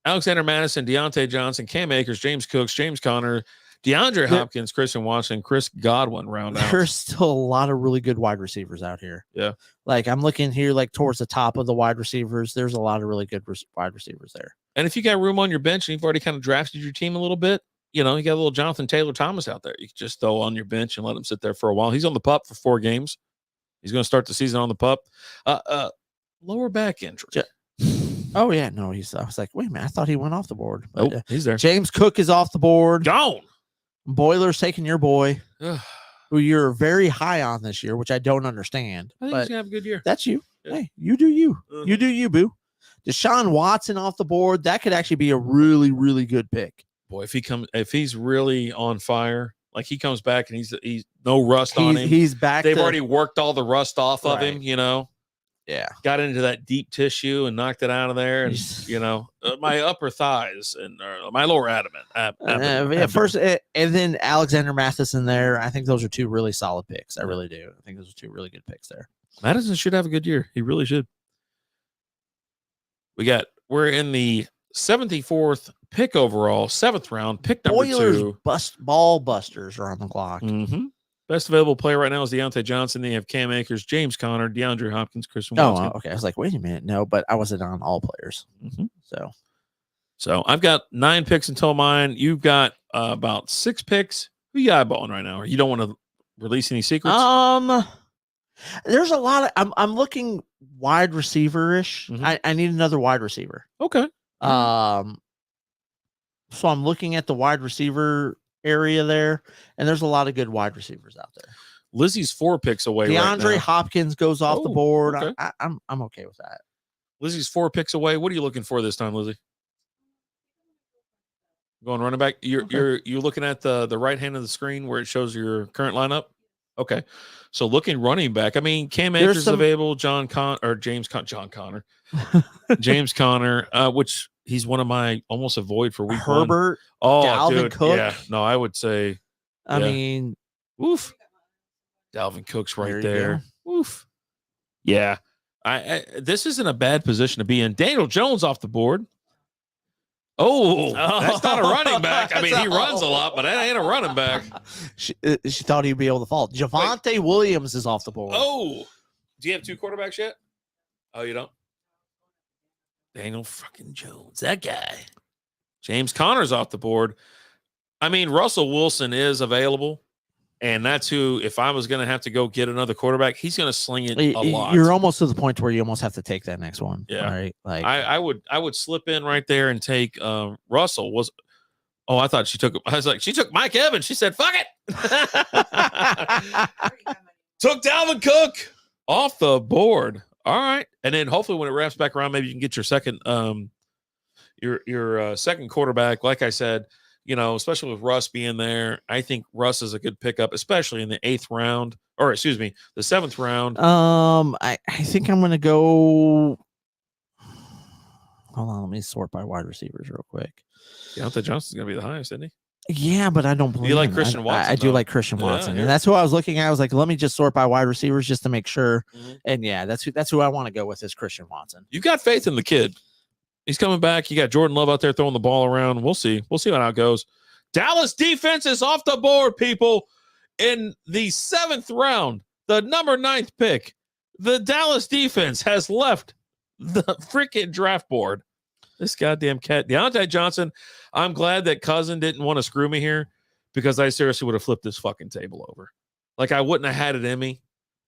Alexander Madison, Deontay Johnson, Cam Akers, James Cooks, James Conner, DeAndre Hopkins, Christian Watson, Chris Godwin round out. There's still a lot of really good wide receivers out here. Yeah. Like I'm looking here, like towards the top of the wide receivers. There's a lot of really good wide receivers there. And if you got room on your bench and you've already kind of drafted your team a little bit, you got a little Jonathan Taylor Thomas out there. You can just throw on your bench and let him sit there for a while. He's on the PUP for 4 games. He's going to start the season on the PUP. Lower back injury. Oh yeah, no, I was like, wait a minute, I thought he went off the board. But, Oh, he's there. James Cook is off the board. Gone. Boiler's taking your boy, I who you're very high on this year, which I don't understand. think he's But going to have a good year. that's you. Yeah. Hey, you do you. Mhm. You do you, boo. Deshaun Watson off the board. That could actually be a really, really good pick. Boy, if he's really on fire, like he comes back and he's no rust on him. He's back. They've to- already worked all the rust off of him, Right. Yeah. got into that deep tissue and knocked it out of there. And, He's- my upper thighs and my lower abdomen. Yeah, first, and then Alexander Matheson there. I think those are 2 really solid picks. I really do. I think those are 2 really good picks there. Madison should have a good year. He really should. We're in the 74th pick overall, 7th round, pick number Boilers 2. ball busters are on the clock. Mm-hmm. Best available player right now is Deontay Johnson. Then you have Cam Akers, James Conner, DeAndre Hopkins, Christian Oh, Watson. okay. I was like, wait a minute. No, but I wasn't on all players. Mhm. So I've got 9 picks until mine. You've got about 6 picks. Who you eyeballing right now? Or you don't want to release any secrets? there's a lot of I'm looking wide receiver-ish. Mhm. I need another wide receiver. Okay. So I'm looking at the wide receiver area there, and there's a lot of good wide receivers out there. Lizzie's 4 picks away. DeAndre right now. Hopkins goes off the Oh, board. okay. I'm okay with that. Lizzie's 4 picks away. What are you looking for this time, Lizzie? Going running back. You're looking at the right hand of the screen where it shows your current lineup. Okay, so looking running back. I mean, Cam There's Akers is some- available. John Connor, James Conner, which he's one of my almost avoid for week 1. Herbert. Oh, Dalvin dude, Cook. yeah. No, I would say, I Yeah. mean, oof. Dalvin Cook's right There you there. Oof. Yeah. I this isn't a bad position to be in. Daniel Jones off the board. Oh, that's not a running back. I mean, he runs a lot, but that ain't a running back. she thought he'd be able to fall. Javonte Williams is off the board. Oh, do you have 2 quarterbacks yet? Oh, you don't? Daniel fucking Jones, that guy. James Conner's off the board. I mean, Russell Wilson is available, and that's who, if I was going to have to go get another quarterback, he's going to sling it a lot. You're almost to the point where you almost have to take that next one. Yeah. Right. Like I would slip in right there and take Russell. I thought she took. I was like, she took Mike Evans. She said, "Fuck it." Took Dalvin Cook off the board. All right, and then hopefully when it wraps back around, maybe you can get your second your second quarterback. Like I said, especially with Russ being there, I think Russ is a good pickup, especially in the 8th round, or excuse me, the 7th round. I think I'm gonna go. Hold on, let me sort by wide receivers real quick. Deontay Johnson's gonna be the highest, isn't he? Yeah, but I don't believe like him. Christian Watson, I do though? like Christian Yeah, Watson, yeah. and that's who I was looking at. I was like, let me just sort by wide receivers just to make sure. Mhm. And yeah, that's who I want to go with is Christian Watson. You got faith in the kid. He's coming back. You got Jordan Love out there throwing the ball around. We'll see. We'll see how it goes. Dallas defense is off the board, people. In the 7th round, the number 9th pick, the Dallas defense has left the freaking draft board. This goddamn cat, Deontay Johnson. I'm glad that Cousin didn't want to screw me here because I seriously would have flipped this fucking table over. Like I wouldn't have had it in me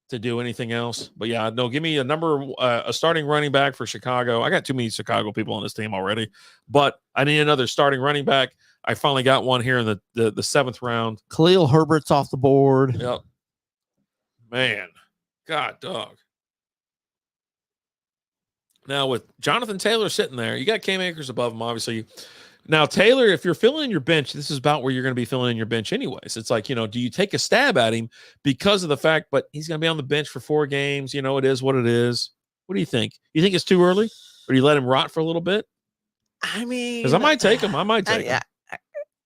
to do anything else. But yeah, no, give me a starting running back for Chicago. I got too many Chicago people on this team already, but I need another starting running back. I finally got one here in the 7th round. Khalil Herbert's off the board. Yep. Man, God, dog. Now with Jonathan Taylor sitting there, you got Cam Akers above him, obviously. Now, Taylor, if you're filling in your bench, this is about where you're going to be filling in your bench anyways. It's like, do you take a stab at him because of the fact, but he's going to be on the bench for 4 games. It is what it is. What do you think? You think it's too early? Or do you let him rot for a little bit? I mean, Because I might take him. I might take him.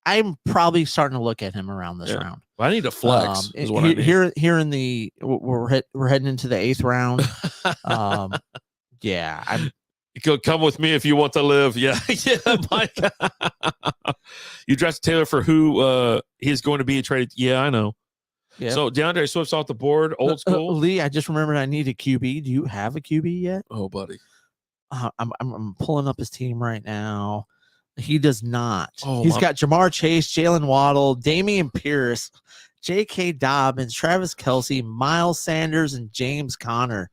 I'm probably starting to look at him around this Yeah. round. But I need a flex. Is what I need. Here in the we're heading into the 8th round. Yeah, You could come with me if you want to live. Yeah, yeah, Mike. You drafted Taylor for who he's going to be traded. Yeah, I know. Yeah. So DeAndre Swift's off the board, old school. Lee, I just remembered I need a QB. Do you have a QB yet? Oh, buddy. I'm pulling up his team right now. He does not. Oh, He's got Jamar Chase, Jalen Waddle, Damian Pierce, J.K. Dobbins, Travis Kelce, Miles Sanders, and James Conner.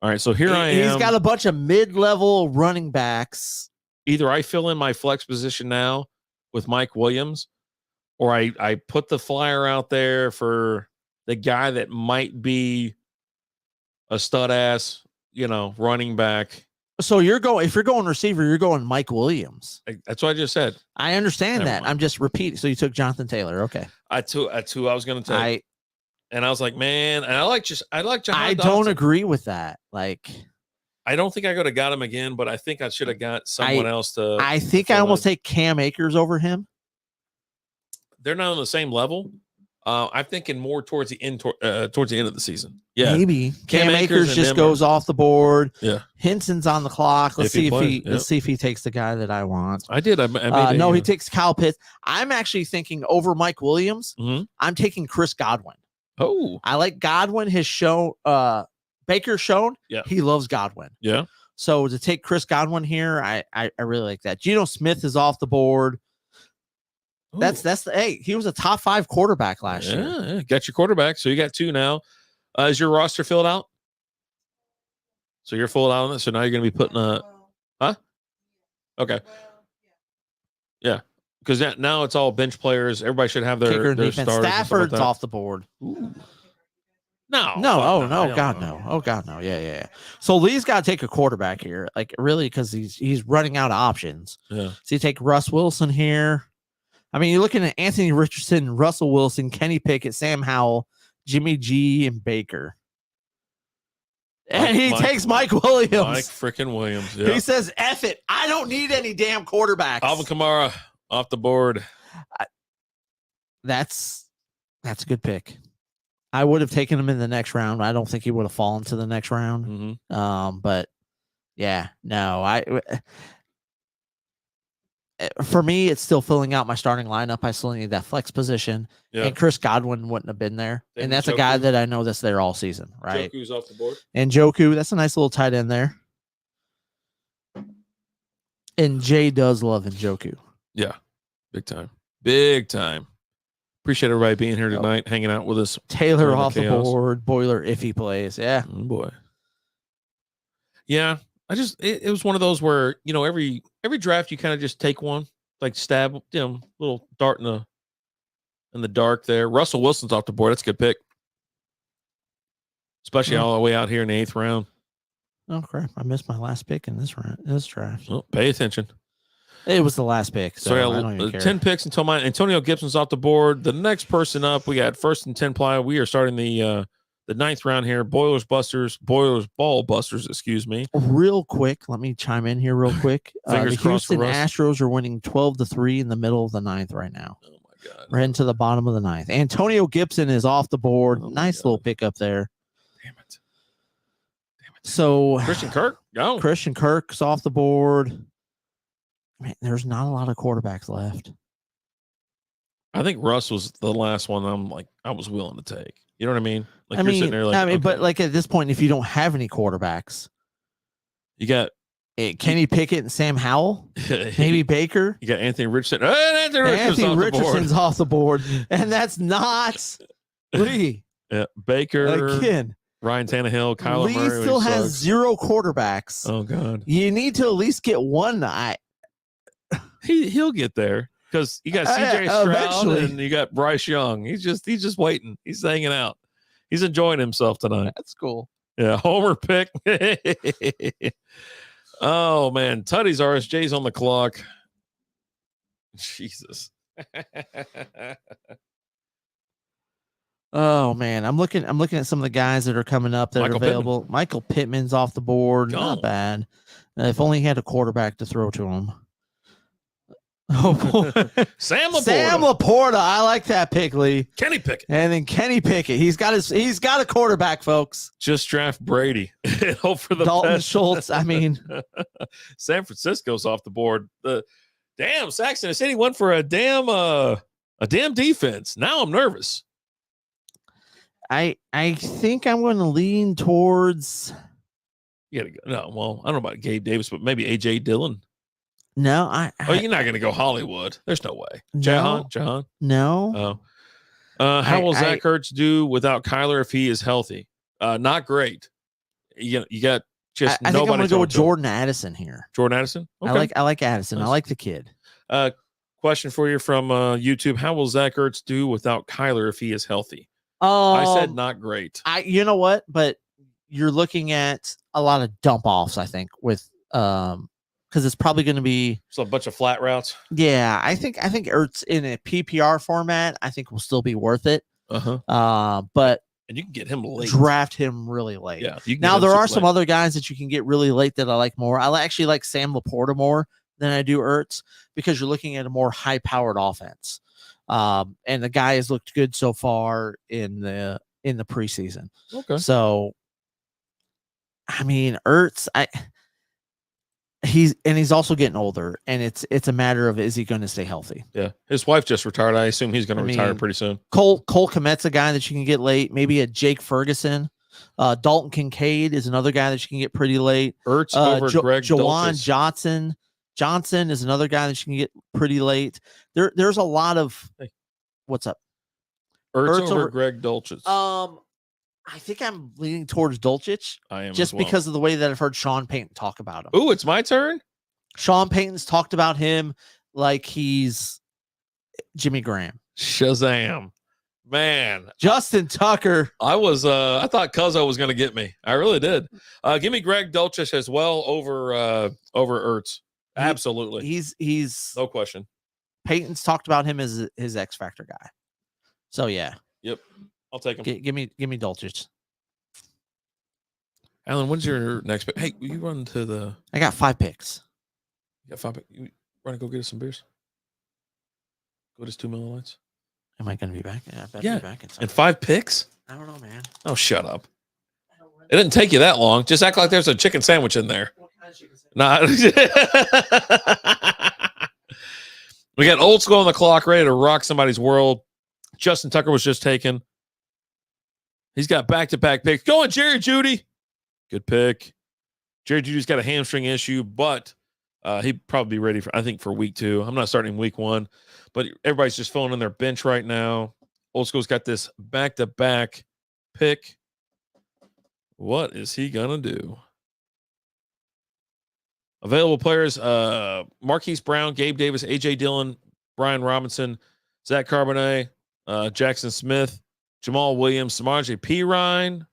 All right, so here I am. He's got a bunch of mid-level running backs. Either I fill in my flex position now with Mike Williams, or I put the flyer out there for the guy that might be a stud ass, running back. So if you're going receiver, you're going Mike Williams. That's what I just said. I understand Never that. mind. I'm just repeating. So you took Jonathan Taylor. Okay. That's who I was going to take. And I was like, man, and I like Jahan I Dotson. don't agree with that. Like, I don't think I could have got him again, but I think I should have got someone else to. I think I almost take Cam Akers over him. They're not on the same level. I'm thinking more towards the end of the season. Yeah, Maybe Cam Akers and just them goes off the board. Yeah, Hinson's on the clock. Let's see if he takes the guy that I want. I did. I made no, he takes Kyle Pitts. I'm actually thinking over Mike Williams. Mhm. I'm taking Chris Godwin. Oh, I like Godwin. His show, Baker's shown. Yeah, he loves Godwin. Yeah. So to take Chris Godwin here, I really like that. Geno Smith is off the board. Ooh. He was a top 5 quarterback last year. Yeah, got your quarterback. So you got 2 now. Is your roster filled out? So you're full out on this. So now you're going to be putting huh? Okay. Yeah. Because now it's all bench players. Everybody should have their defense. starters. Stafford's off the board. Ooh. No. God, no. Oh, God, no. Yeah. So Lee's got to take a quarterback here, like really, because he's running out of options. Yeah. So you take Russ Wilson here. I mean, you're looking at Anthony Richardson, Russell Wilson, Kenny Pickett, Sam Howell, Jimmy G, and Baker. And he takes Mike Williams. Mike freaking Williams. Yeah. He says, F it. I don't need any damn quarterbacks. Alvin Kamara off the board. That's a good pick. I would have taken him in the next round. I don't think he would have fallen to the next round. Mm-hmm. But yeah, no, for me, it's still filling out my starting lineup. I still need that flex position. Yeah. And Chris Godwin wouldn't have been there. Then And that's Njoku. a guy that I know that's there all season, right? Njoku's off the board. And Njoku, that's a nice little tight end there. And Jay does love Njoku. Yeah. Big time. Big time. Appreciate everybody being here tonight, hanging out with us. Taylor During the off the chaos. board. Boiler if he plays. Yeah. Oh, boy. Yeah. It was one of those where, every draft you kind of just take one, like stab, little dart in the dark there. Russell Wilson's off the board. That's a good pick. Especially all the way out here in the 8th round. Oh crap. I missed my last pick in this draft. Oh, pay attention. It was the last pick. So I don't even care. 10 picks until mine. Antonio Gibson's off the board. The next person up, we got 1st and 10 ply. We are starting the 9th round here. Boilers Ball Busters, excuse me. Real quick, let me chime in here real quick. Fingers The crossed for Houston Russ. Astros are winning 12-3 in the middle of the 9th right now. Oh my God. We're heading to the bottom of the 9th. Antonio Gibson is off the board. Oh my Nice God. little pickup there. Damn it. So Christian Kirk? No. Christian Kirk's off the board. Man, there's not a lot of quarterbacks left. I think Russ was the last one I was willing to take. You know what I mean? Like you're sitting there like, but okay. like at this point, if you don't have any quarterbacks, You got Kenny Pickett and Sam Howell, maybe Baker. You got Anthony Richardson. Anthony Richardson's off the board, and that's not Lee. Yeah, Baker, Again, Ryan Tannehill, Kyler Lee Murray. still has sucks. 0 quarterbacks. Oh God, You need to at least get one. he'll get there because you got CJ Stroud eventually. and you got Bryce Young. He's just waiting. He's hanging out. He's enjoying himself tonight. That's cool. Yeah, homer pick. Oh man, Tutty's RSJ's on the clock. Jesus. Oh man, I'm looking at some of the guys that are coming up that Michael are available. Michael Pittman's off the board. Oh. Not bad. If only he had a quarterback to throw to him. Oh boy. Sam Laporta. Sam Laporta. I like that pick, Lee. Kenny Pickett. And then Kenny Pickett. He's got a quarterback, folks. Just draft Brady and hope for the Dalton best. Schultz. I mean, San Francisco's off the board. The damn Saxon City went for a damn defense. Now I'm nervous. I think I'm going to lean towards. You gotta go. No, well, I don't know about Gabe Davis, but maybe AJ Dillon. No, Oh, you're not gonna go Hollywood. There's no way. No. Jahan. No. Oh. How will I- Zach Ertz do without Kyler if he is healthy? Not great. You got just I think I'm nobody. going to go with throwing to him. Jordan Addison here. Jordan Addison. I like Addison. I Nice. like the kid. Question for you from YouTube: how will Zach Ertz do without Kyler if he is healthy? I I said not great. you know what? But you're looking at a lot of dump offs, I think, with because it's probably going to be So a bunch of flat routes. I think Ertz in a PPR format, I think will still be worth it. But And you can get him late. draft him really late. Yeah. You can Now get him there super are some late. other guys that you can get really late that I like more. Actually like Sam Laporta more than I do Ertz because you're looking at a more high powered offense. And the guy has looked good so far in the preseason. Okay. So I mean Ertz, he's also getting older, and it's a matter of is he going to stay healthy? Yeah. His wife just retired. I assume he's going to I retire mean, pretty soon. Cole Kmet's a guy that you can get late. Maybe a Jake Ferguson. Dalton Kincaid is another guy that you can get pretty late. Ertz over Greg Jawan Dulcich. Johnson is another guy that you can get pretty late. There's a lot of Hey. What's up? Ertz Ertz over over- Greg Dulcich. I think I'm leaning towards Dulcich I am just as well. because of the way that I've heard Sean Payton talk about him. Ooh, it's my turn. Sean Payton's talked about him like he's Jimmy Graham. Shazam. Man, Justin Tucker. I thought Cuzzo was going to get me. I really did. Give me Greg Dulcich as well over Ertz. Absolutely. He's No question. Peyton's talked about him as his X Factor guy. So yeah, Yep. I'll take him. give me Dulcich. Alan, when's your next pick? Hey, will you run to the I got 5 picks. you got 5 pick? You run and go get us some beers? Go to 2 Miller Lights. Am I going to be back? Yeah, I better Yeah. be back. And 5 picks? I don't know, man. Oh, shut up. It didn't take you that long. Just act like there's a chicken sandwich in there. Nah. We got old school on the clock, ready to rock somebody's world. Justin Tucker was just taken. He's got back-to-back picks. Going Jerry Jeudy. Good pick. Jerry Judy's got a hamstring issue, but he'd probably be ready for week 2. I'm not starting week 1, but everybody's just filling in their bench right now. Old school's got this back-to-back pick. What is he gonna do? Available players: Marquise Brown, Gabe Davis, AJ Dillon, Brian Robinson, Zach Carbonet, Jackson Smith, Jamal Williams, Samaje Perine.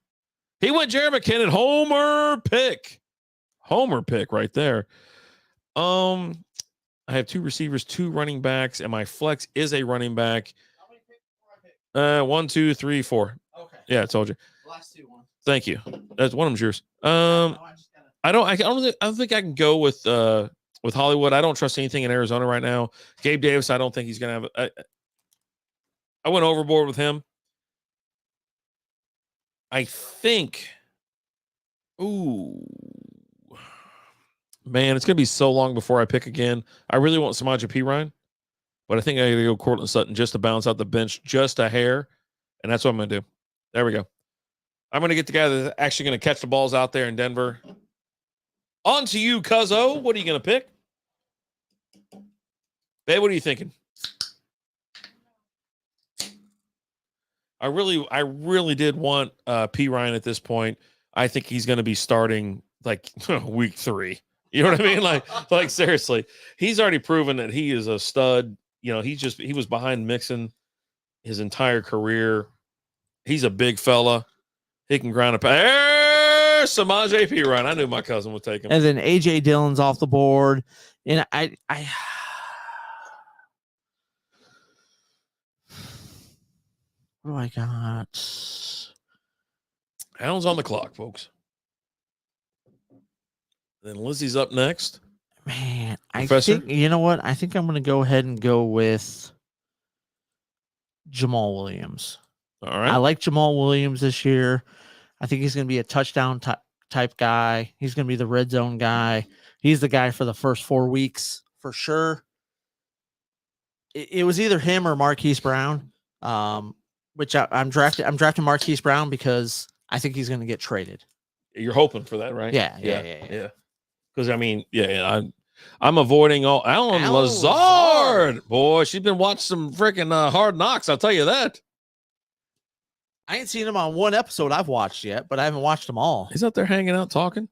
He went Jerry McKinnon. Homer pick right there. I have 2 receivers, 2 running backs, and my flex is a running back. 1, 2, 3, 4. Okay. Yeah, I told you. Last 2 ones. Thank you. That's one of them's yours. I don't think I can go with Hollywood. I don't trust anything in Arizona right now. Gabe Davis, I don't think he's gonna have. I went overboard with him. I think. Ooh, man, it's gonna be so long before I pick again. I really want Samaje Perine, but I think I gotta go Cortland Sutton just to balance out the bench just a hair, and that's what I'm gonna do. There we go. I'm gonna get the guy that's actually gonna catch the balls out there in Denver. On to you, Cuzzo. What are you going to pick? Babe, what are you thinking? I really did want Perine at this point. I think he's going to be starting like week 3. You know what I mean? Like seriously, he's already proven that he is a stud. You know, he was behind Mixon his entire career. He's a big fella. He can ground a pound. Samaje Perine. I knew my cousin would take him. And then AJ Dillon's off the board. And I what do I got? Alan's on the clock, folks. Then Lizzie's up next. Man, Professor? I think you know what? I think I'm going to go ahead and go with Jamal Williams. All I right. like Jamal Williams this year. I think he's going to be a touchdown type guy. He's going to be the red zone guy. He's the guy for the first 4 weeks for sure. It was either him or Marquise Brown, which I'm drafting. I'm drafting Marquise Brown because I think he's going to get traded. You're hoping for that, right? Yeah. Because I mean, I'm avoiding all Alan Alan Lazard. Lazard. Boy, she's been watching some freaking Hard Knocks. I'll tell you that. I ain't seen him on one episode I've watched yet, but I haven't watched them all. He's out there hanging out talking.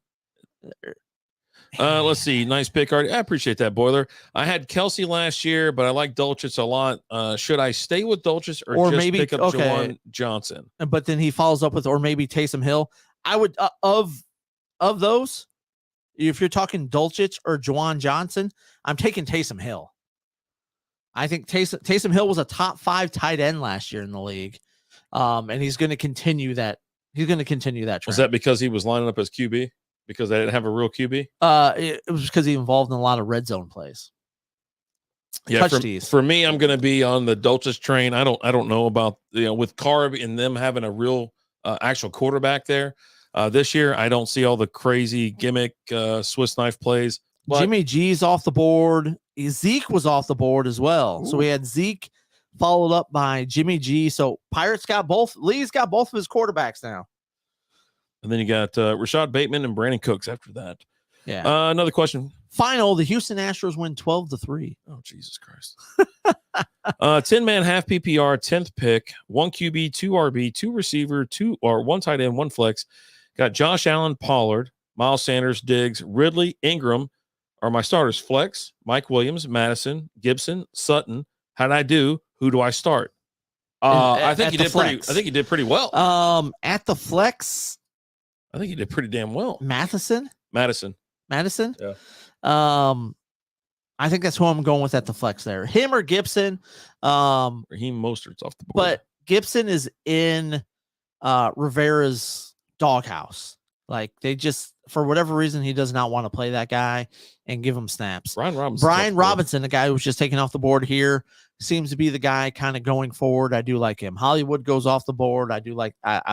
Let's see. Nice pick, Artie. I appreciate that, Boiler. I had Kelsey last year, but I like Dulcich a lot. Should I stay with Dulcich or just maybe pick up Jawan Johnson? But then he follows up with, or maybe Taysom Hill. I would of those, if you're talking Dulcich or Jawan Johnson, I'm taking Taysom Hill. I think Taysom Hill was a top 5 tight end last year in the league, and he's going to continue that. He's going to continue that trend. Was that because he was lining up as QB? Because they didn't have a real QB? It was because he involved in a lot of red zone plays. Yeah, for me, I'm going to be on the Dulcich train. I don't know about with Carb and them having a real actual quarterback there this year. I don't see all the crazy gimmick Swiss knife plays. But Jimmy G's off the board. Zeke was off the board as well. So we had Zeke followed up by Jimmy G. So Pirates got both. Lee's got both of his quarterbacks now. And then you got Rashad Bateman and Brandon Cooks after that. Yeah. Another question. Final, the Houston Astros win 12-3. Oh, Jesus Christ. 10-man half PPR, 10th pick, 1 QB, 2 RB, 2 receiver, 1 tight end, 1 flex. Got Josh Allen, Pollard, Miles Sanders, Diggs, Ridley, Ingram are my starters. Flex, Mike Williams, Madison, Gibson, Sutton. How'd I do? Who do I start? I think you did pretty well. At the flex, I think he did pretty damn well. Madison. Yeah. I think that's who I'm going with at the flex there. Him or Gibson. Raheem Mostert's off the board. But Gibson is in Rivera's doghouse. Like they just, for whatever reason, he does not want to play that guy and give him snaps. Brian Robinson, the guy who was just taken off the board here, seems to be the guy kind of going forward. I do like him. Hollywood goes off the board. I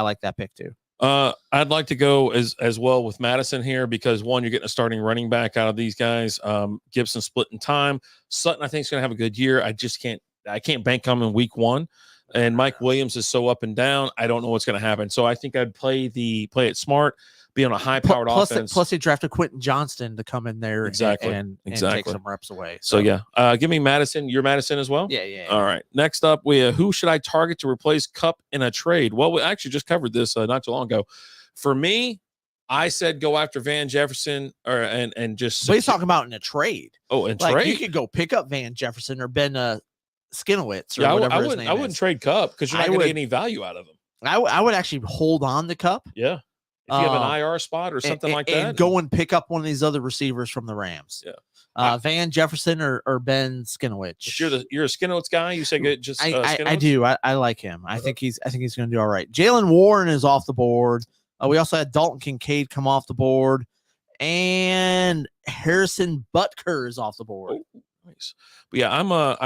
like that pick too. I'd like to go as well with Madison here because one, you're getting a starting running back out of these guys. Gibson splitting time. Sutton, I think, is going to have a good year. I can't bank on him in week 1. And Mike Williams is so up and down. I don't know what's going to happen. So I think I'd play it smart, be on a high-powered offense. Plus, they drafted Quentin Johnston to come in there and take some reps away. So yeah, give me Madison. You're Madison as well? Yeah. All right. Next up, who should I target to replace Kupp in a trade? Well, we actually just covered this not too long ago. For me, I said go after Van Jefferson and just. But he's talking about in a trade. Oh, in like trade? You could go pick up Van Jefferson or Ben Skinowitz or whatever his name is. I wouldn't trade Kupp because you're not going to get any value out of him. I would actually hold on to Kupp. Yeah. If you have an IR spot or something like that. And go and pick up one of these other receivers from the Rams. Yeah. Van Jefferson or Ben Skinowitz. You're a Skinowitz guy? You say good just I do. I like him. I think he's going to do all right. Jalen Warren is off the board. We also had Dalton Kincaid come off the board. And Harrison Butker is off the board. Oh, nice. But yeah,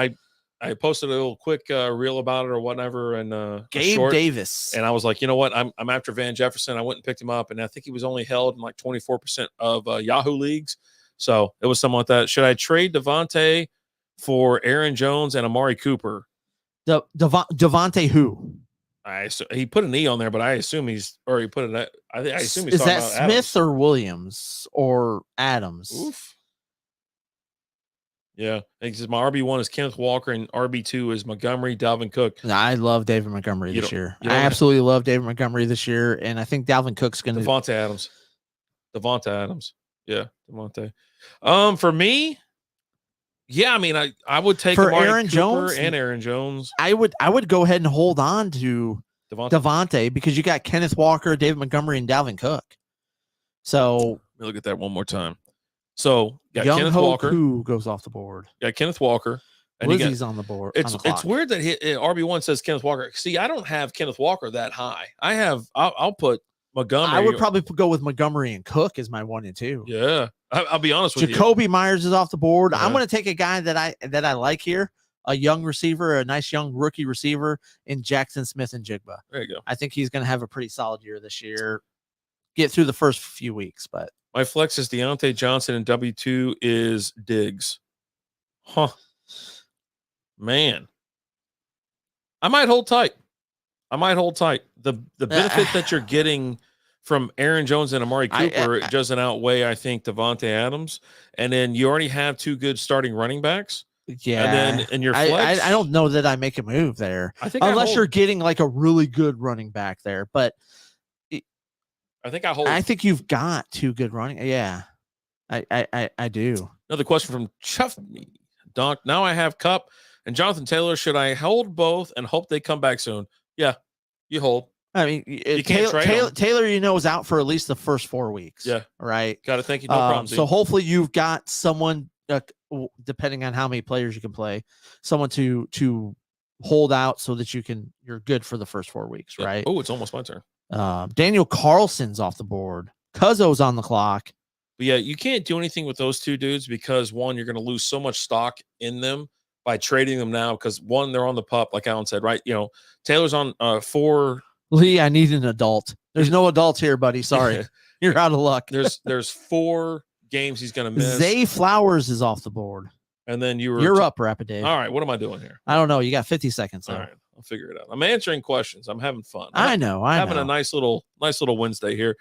I posted a little quick reel about it or whatever, and Gabe Davis. And I was like, you know what? I'm after Van Jefferson. I went and picked him up, and I think he was only held in like 24% of Yahoo leagues. So it was something like that. Should I trade Devontae for Aaron Jones and Amari Cooper? Devontae who? He put an E on there, but I assume I assume he's is talking that about Smith Adams. or Williams or Adams? Oof. Yeah, because my RB1 is Kenneth Walker and RB2 is Montgomery, Dalvin Cook. I love David Montgomery this year. I absolutely love David Montgomery this year, and I think Dalvin Cook's going to Devontae Adams. Yeah, Devontae. For me, yeah, I mean, I would take for Amari Aaron Cooper Jones and Aaron Jones. I would go ahead and hold on to Devontae because you got Kenneth Walker, David Montgomery, and Dalvin Cook. So let me look at that one more time. So got Young Kenneth Ho Walker. Koo goes off the board. Got Kenneth Walker. And Lizzie's on the board. It's weird that RB1 says Kenneth Walker. See, I don't have Kenneth Walker that high. I'll put Montgomery. I would probably go with Montgomery and Cook as my 1 and 2. Yeah. I'll be honest with you. Jacoby Myers is off the board. I'm Uh-huh. going to take a guy that I like here, a young receiver, a nice young rookie receiver in Jackson Smith and Jigba. There you go. I think he's going to have a pretty solid year this year. Get through the first few weeks, but My flex is Deontay Johnson, and W2 is Diggs. Huh. Man. I might hold tight. The benefit that you're getting from Aaron Jones and Amari Cooper doesn't outweigh, I think, Devontae Adams. And then you already have two good starting running backs. yeah. And then in your flex, I don't know that I make a move there I think I unless hold- you're getting like a really good running back there. But I think I hold. I think you've got two good running. Yeah, I do. Another question from Chuff Donk. Now I have Cup and Jonathan Taylor. Should I hold both and hope they come back soon? Yeah, you hold. I mean, You can't trade him. Taylor, is out for at least the first 4 weeks. Yeah. Right. Got to thank you. No problem. So hopefully you've got someone, depending on how many players you can play, someone to hold out so that you're good for the first 4 weeks. Yeah. Right. Oh, it's almost my turn. Daniel Carlson's off the board. Cuzzo's on the clock. But yeah, you can't do anything with those two dudes because one, you're going to lose so much stock in them by trading them now because one, they're on the pup, like Alan said, right? You know, Taylor's on 4. Lee, I need an adult. There's no adults here, buddy. Sorry. You're out of luck. There's 4 games he's going to miss. Zay Flowers is off the board. And then You're up, Rapid Dave. All right, what am I doing here? I don't know. You got 50 seconds. All Though. right, I'll figure it out. I'm answering questions. I'm having fun. I know. Having a nice little Wednesday here.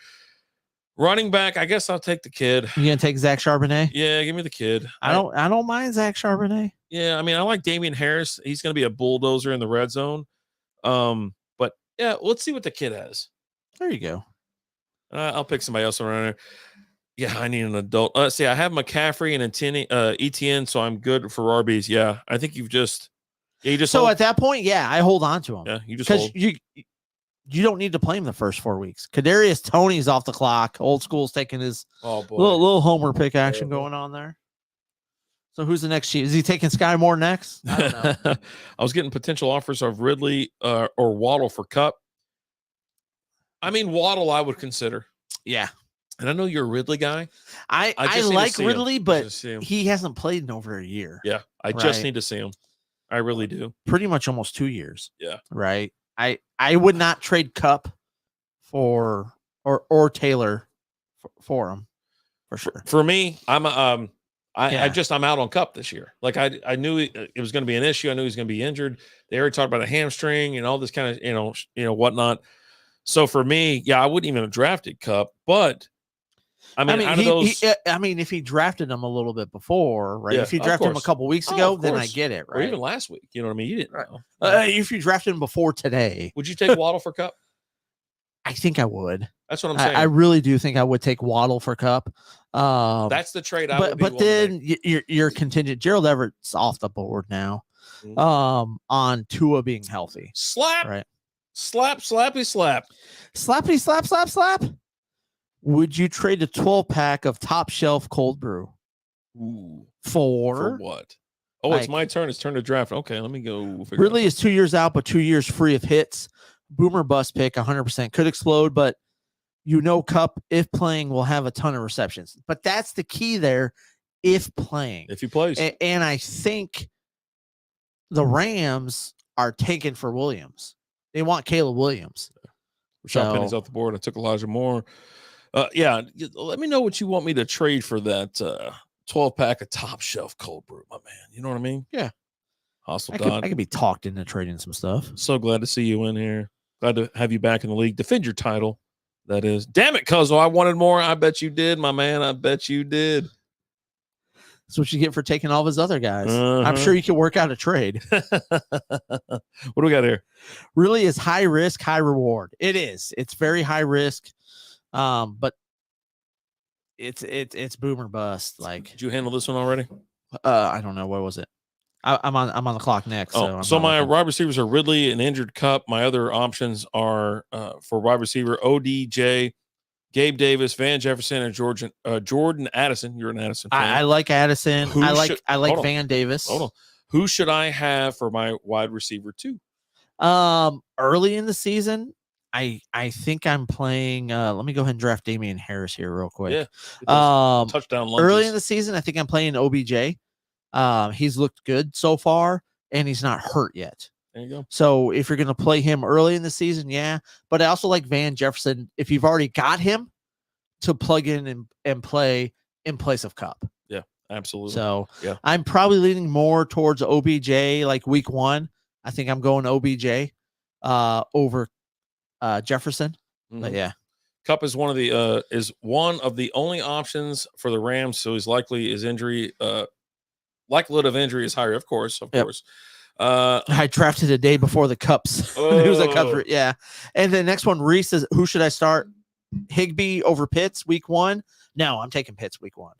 Running back, I guess I'll take the kid. You gonna take Zach Charbonnet? Yeah, give me the kid. I don't mind Zach Charbonnet. Yeah, I mean, I like Damian Harris. He's going to be a bulldozer in the red zone. But yeah, let's see what the kid has. There you go. I'll pick somebody else around here. Yeah, I need an adult. See, I have McCaffrey and ETN, so I'm good for RBs. Yeah, I think you just So hold. at that point, yeah, I hold on to him. Yeah, you just Because hold. you don't need to play him the first 4 weeks. Kadarius Toney's off the clock. Old School's taking his Oh boy. little homer pick action Terrible. going on there. So who's the next chief? Is he taking Sky Moore next? I don't know. I was getting potential offers of Ridley or Waddle for Cup. I mean, Waddle I would consider. Yeah. And I know you're a Ridley guy. I just need to like see him. Ridley, I but just see him. he hasn't played in over a year. Yeah, I just Right. need to see him. I really do. Pretty much almost 2 years. Yeah. Right. I would not trade Cup for or Taylor for him for sure. For me, I'm I'm Yeah. out on Cup this year. Like I knew it was going to be an issue. I knew he was going to be injured. They already talked about a hamstring and all this kind of whatnot. So for me, yeah, I wouldn't even have drafted Cup, but I mean, out of those, if he drafted him a little bit before, right? Yeah, if he of drafted him a course. couple weeks Oh, ago, of then I course. get it, or right? even last week, you know what I mean? You didn't Right. know. If you drafted him before today, Would you take Waddle for Cup? I think I would. That's what I'm saying. I really do think I would take Waddle for Cup. That's the trade. I would be but willing to make. then you're contingent. Gerald Everett's off the board now. Mhm. On Tua being healthy, Slap, right? slappy slap. Slappity slap slap slap. Would you trade a 12-pack of top shelf cold brew Ooh, for for what? Oh, it's like- my turn. It's turn to draft. Okay, let me go. figure Ridley is 2 years out, but 2 years free of hits. Boomer bust pick, 100% could explode, but Cup, if playing, will have a ton of receptions. But that's the key there, if playing. If he plays, And I think the Rams are taken for Williams. They want Caleb Williams. Rashad Penny's off the board. I took Elijah Moore. Yeah, let me know what you want me to trade for that 12-pack of top shelf cold brew, my man. You know what I mean? Yeah. Hostile I Don. could be talked into trading some stuff. So glad to see you in here. Glad to have you back in the league. Defend your title. That is. Damn it, Cuzzo. I wanted more. I bet you did, my man. I bet you did. That's what you get for taking all of his other guys. I'm Uh-huh. sure you can work out a trade. What do we got here? Really is high risk, high reward. It is. It's very high risk. But it's boomer bust. Like Did you handle this one already? I don't know, what was it? I'm on the clock next. Oh, I'm so not my looking. wide receivers are Ridley and injured Cup. My other options are for wide receiver ODJ, Gabe Davis, Van Jefferson, and Jordan Addison. You're an Addison fan. I like Addison. Who I like should- I like hold on. Van Davis. Hold on. Who should I have for my wide receiver 2? Early in the season, I think I'm playing. Let me go ahead and draft Damian Harris here real quick. Yeah. Get those Um, touchdown early lunges. in the season, I think I'm playing OBJ. He's looked good so far, and he's not hurt yet. There you go. So if you're going to play him early in the season, yeah. But I also like Van Jefferson if you've already got him to plug in and play in place of Cup. Absolutely. So Yeah. I'm probably leaning more towards OBJ like week 1. I think I'm going OBJ over Jefferson. But Mhm. yeah. Cup is one of the only options for the Rams. So his likelihood of injury is higher, of course. Yep. I drafted a day before the Cups. It was a Cups. Oh. Yeah. And the next one, Reese says, who should I start? Higbee over Pitts week 1? No, I'm taking Pitts week 1.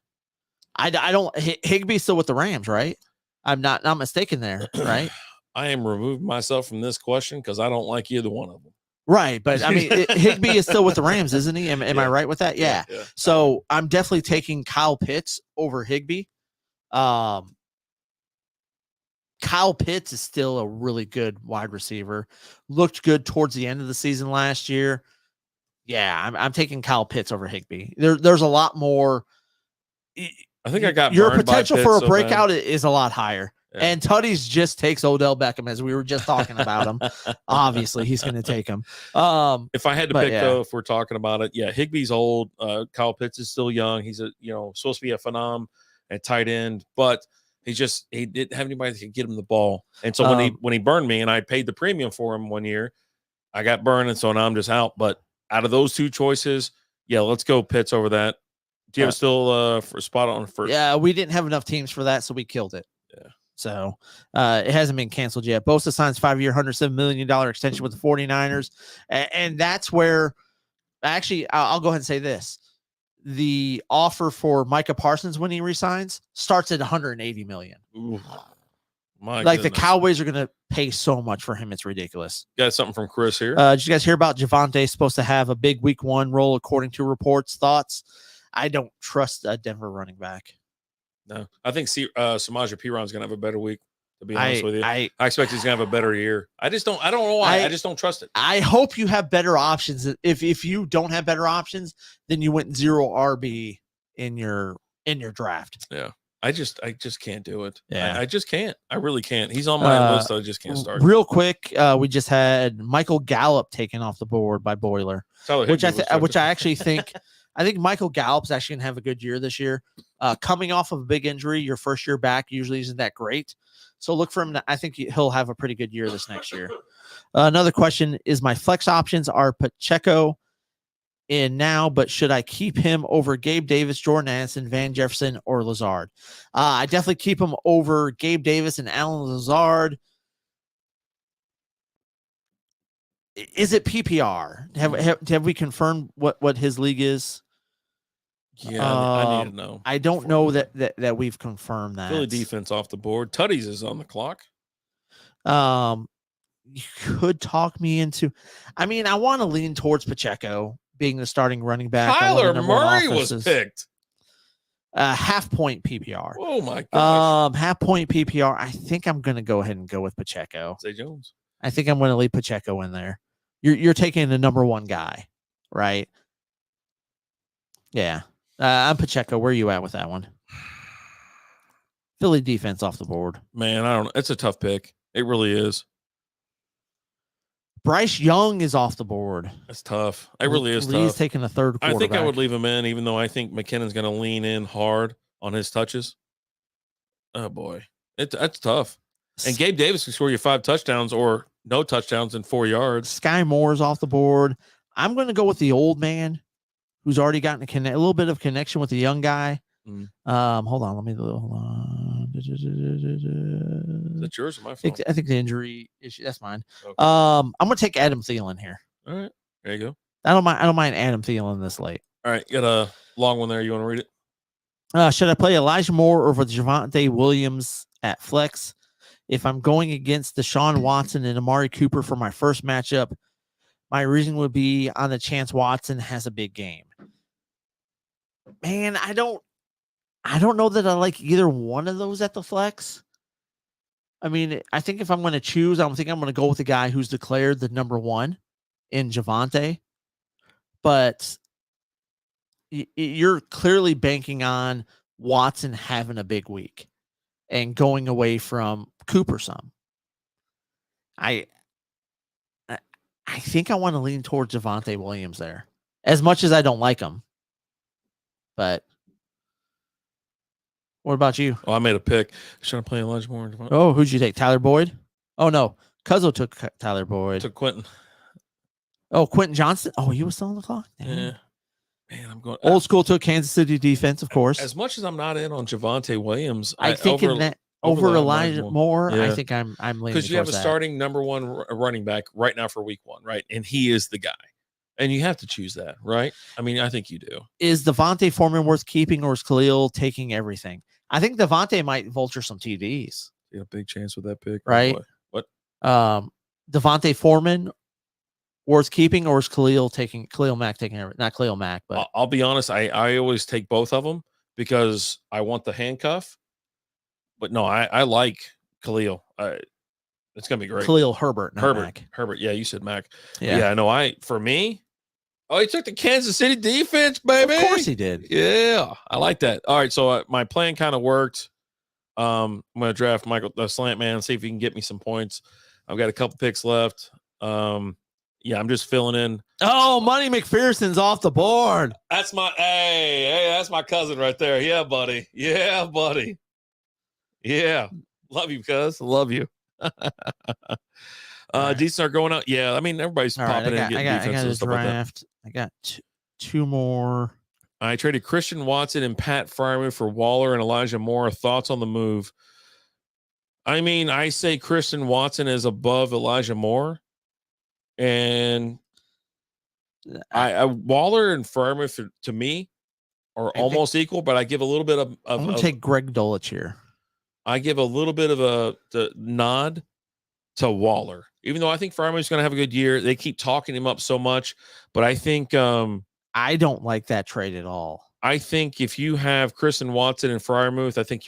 I don't. Higbee's still with the Rams, right? I'm not mistaken there, right? I am removing myself from this question because I don't like either one of them. Right, but I mean, Higbee is still with the Rams, isn't he? Am I right with that? Yeah. So I'm definitely taking Kyle Pitts over Higbee. Kyle Pitts is still a really good wide receiver. Looked good towards the end of the season last year. Yeah, I'm taking Kyle Pitts over Higbee. There's a lot more. I think I got your burned by potential Pitts for a so bad. breakout is a lot higher. Yeah. And Tutties just takes Odell Beckham, as we were just talking about him. Obviously, he's going to take him. If I had to pick, yeah. though, if we're talking about it, yeah, Higbee's old. Kyle Pitts is still young. He's supposed to be a phenom at tight end, but he didn't have anybody that could get him the ball. And so when he burned me, and I paid the premium for him one year, I got burned, and so now I'm just out. But out of those two choices, yeah, let's go Pitts over that. Do you have still for a spot on first? Yeah, we didn't have enough teams for that, so we killed it. Yeah. So it hasn't been canceled yet. Bosa signs 5-year, $107 million extension with the 49ers. And that's where, actually, I'll go ahead and say this. The offer for Micah Parsons when he resigns starts at $180 million. Ooh, my like goodness. the Cowboys are going to pay so much for him. It's ridiculous. Got something from Chris here. Did you guys hear about Javonte supposed to have a big week 1 role according to reports? Thoughts? I don't trust a Denver running back. No, I think Samaje Perine is going to have a better week. To be honest with you, I expect he's going to have a better year. I don't know why. I just don't trust it. I hope you have better options. If you don't have better options, then you went 0 RB in your draft. Yeah, I just can't do it. Yeah, I just can't. I really can't. He's on my list. I just can't start. Real quick, we just had Michael Gallup taken off the board by Boiler, which I actually think. I think Michael Gallup's actually going to have a good year this year. Coming off of a big injury, your first year back usually isn't that great. So look for him. I think he'll have a pretty good year this next year. Another question is my flex options are Pacheco in now, but should I keep him over Gabe Davis, Jordan Addison, Van Jefferson, or Lazard? I definitely keep him over Gabe Davis and Alan Lazard. Is it PPR? Have we confirmed what his league is? Yeah, I need to know. I don't know that we've confirmed that. Philly defense off the board. Tutties is on the clock. You could talk me into. I mean, I want to lean towards Pacheco being the starting running back. Kyler Murray was picked. Half point PPR. Oh my gosh. Half point PPR. I think I'm going to go ahead and go with Pacheco. Zay Jones. I think I'm going to leave Pacheco in there. You're taking the number 1 guy, right? Yeah. I'm Pacheco. Where are you at with that one? Philly defense off the board. Man, I don't know. It's a tough pick. It really is. Bryce Young is off the board. It's tough. It really is Lee's tough. taking the third quarterback. I think I would leave him in, even though I think McKinnon's going to lean in hard on his touches. Oh, boy. That's tough. And Gabe Davis can score you 5 touchdowns or no touchdowns in 4 yards. Sky Moore's off the board. I'm going to go with the old man who's already gotten a little bit of connection with the young guy. Mm. Hold on. Hold on. Is that yours or my phone? I think the injury issue. That's mine. Okay. I'm going to take Adam Thielen here. All right. There you go. I don't mind Adam Thielen this late. All right. You got a long one there. You want to read it? Should I play Elijah Moore over Javonte Williams at flex? If I'm going against Deshaun Watson and Amari Cooper for my first matchup, my reason would be on the chance Watson has a big game. Man, I don't know that I like either one of those at the flex. I mean, I think if I'm going to choose, I don't think I'm going to go with the guy who's declared the number 1. in Javonte, but you're clearly banking on Watson having a big week and going away from Cooper some. I think I want to lean towards Javonte Williams there, as much as I don't like him. But what about you? Oh, I made a pick. Trying to play Elijah Moore. Oh, who'd you take? Tyler Boyd? Oh no, Cuzzo took Tyler Boyd. Took Quentin. Oh, Quentin Johnson. Oh, he was still on the clock. Dang. Yeah. Man, I'm going Old school took Kansas City defense, of course. As much as I'm not in on Javonte Williams, I think in that over Elijah Moore, Yeah. I think I'm leaning because you have a towards that. starting number one running back right now for week 1, right? And he is the guy. And you have to choose that, right? I mean, I think you do. Is Devontae Foreman worth keeping, or is Khalil taking everything? I think Devontae might vulture some TDs. You got a big chance with that pick, Right? What? Devontae Foreman worth keeping, or is Khalil Mack taking everything? Not Khalil Mack, but I'll be honest. I always take both of them because I want the handcuff. But no, I like Khalil. It's gonna be great. Khalil Herbert, not Mack. Herbert. Yeah, you said Mack. Yeah. Yeah. No, for me. Oh, he took the Kansas City defense, baby. Of course he did. Yeah, I like that. All right, so my plan kind of worked. I'm gonna draft Michael the Slant Man, see if he can get me some points. I've got a couple picks left. Yeah, I'm just filling in. Oh, Money McPherson's off the board. That's my that's my cousin right there. Yeah, buddy. Yeah, buddy. Yeah, love you, cuz. Love you. Right. Decent are going out. Yeah, I mean everybody's All right, popping in and getting I defenses got and a stuff like that. draft. I got two more. I traded Christian Watson and Pat Freiermuth for Waller and Elijah Moore. Thoughts on the move? I mean, I say Christian Watson is above Elijah Moore, and I Waller and Freiermuth to me are almost equal, but I give a little bit of I'm gonna take Greg Dulcich here. I give a little bit of the nod to Waller, even though I think Freiermuth's going to have a good year. They keep talking him up so much, but I think I don't like that trade at all. I think if you have Christian Watson and Freiermuth, I think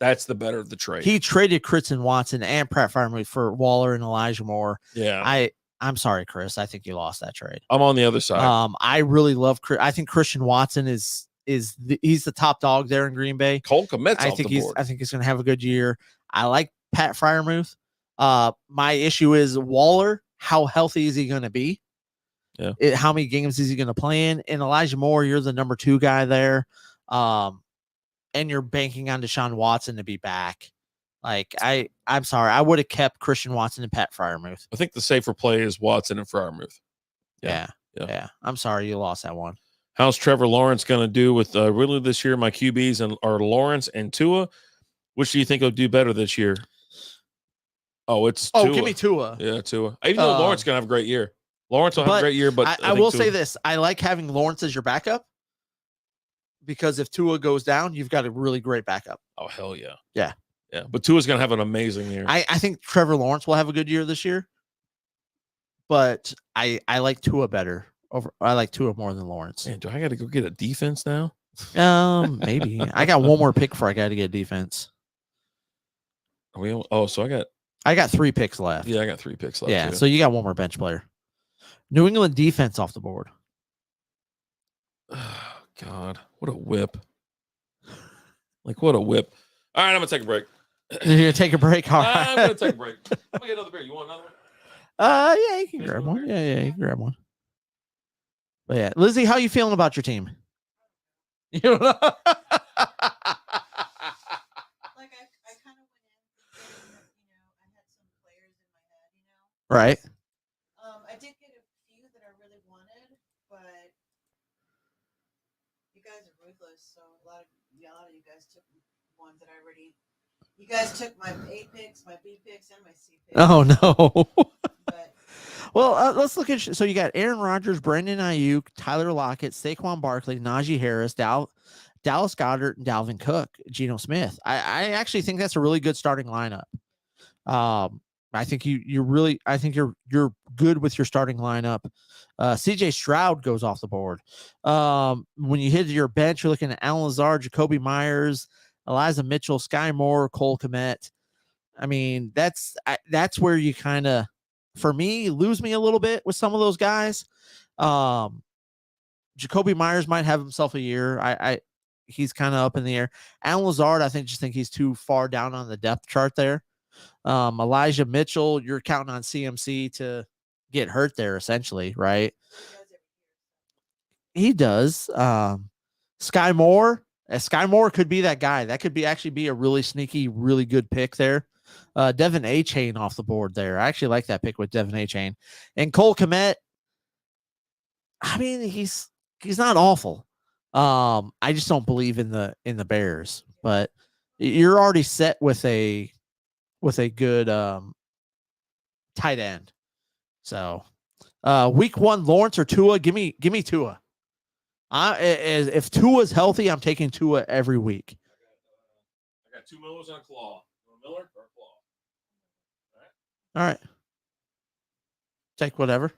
that's the better of the trade. He traded Christian Watson and Pat Freiermuth for Waller and Elijah Moore. Yeah, I'm sorry, Chris. I think you lost that trade. I'm on the other side. I really love. I think Christian Watson he's the top dog there in Green Bay. Cole Kmet's I off think the board. I think he's going to have a good year. I like Pat Freiermuth. My issue is Waller. How healthy is he going to be? Yeah. How many games is he going to play in? And Elijah Moore, you're the number 2 guy there. And you're banking on Deshaun Watson to be back. Like I'm sorry, I would have kept Christian Watson and Pat Freiermuth. I think the safer play is Watson and Freiermuth. Yeah. I'm sorry you lost that one. How's Trevor Lawrence going to do with Ridley this year? My QBs are Lawrence and Tua. Which do you think will do better this year? Oh, it's Tua. Give me Tua. Yeah, Tua. Even though Lawrence is going to have a great year. Lawrence will have a great year, but I will say this. I like having Lawrence as your backup because if Tua goes down, you've got a really great backup. Oh, hell yeah. Yeah. Yeah, but Tua's going to have an amazing year. I think Trevor Lawrence will have a good year this year, but I like Tua better. I like Tua more than Lawrence. Man, do I got to go get a defense now? Maybe. I got one more pick before I got to get defense. So I got 3 picks left. Yeah, I got 3 picks left. Yeah, too. so you got one more bench player. New England defense off the board. Oh, God, what a whip! Like what a whip! All right, I'm gonna take a break. You're gonna take a break. All right. I'm gonna take a break. I'm gonna get another beer. You want another one? Yeah, you can grab one. Yeah, you can grab one. But yeah, Lizzie, how you feeling about your team? You know? Like I kind of went in thinking that, I had some players in my head, Right. I did get a few that I really wanted, but you guys are ruthless. So a lot of you guys took ones that I already. You guys took my A picks, my B picks, and my C picks. Oh no. But Well, let's look at. So you got Aaron Rodgers, Brandon Ayuk, Tyler Lockett, Saquon Barkley, Najee Harris, Dallas Goedert, and Dalvin Cook, Geno Smith. I actually think that's a really good starting lineup. I think you're good with your starting lineup. CJ Stroud goes off the board. When you hit your bench, you're looking at Alan Lazard, Jacoby Myers, Eliza Mitchell, Sky Moore, Cole Kmet. I mean, that's where you kind of for me, lose me a little bit with some of those guys. Jacoby Myers might have himself a year. He's kind of up in the air. Alan Lazard, I think he's too far down on the depth chart there. Elijah Mitchell, you're counting on CMC to get hurt there, essentially, right? He does. Sky Moore could be that guy. That could actually be a really sneaky, really good pick there. Devin Achane off the board there. I actually like that pick with Devin Achane. And Cole Kmet, I mean, he's not awful. I just don't believe in the Bears, but you're already set with a good tight end. So week 1, Lawrence or Tua, give me Tua. If Tua's healthy, I'm taking Tua every week. I got 2 Millers and a Claw. A Miller or a Claw? All right. Take whatever.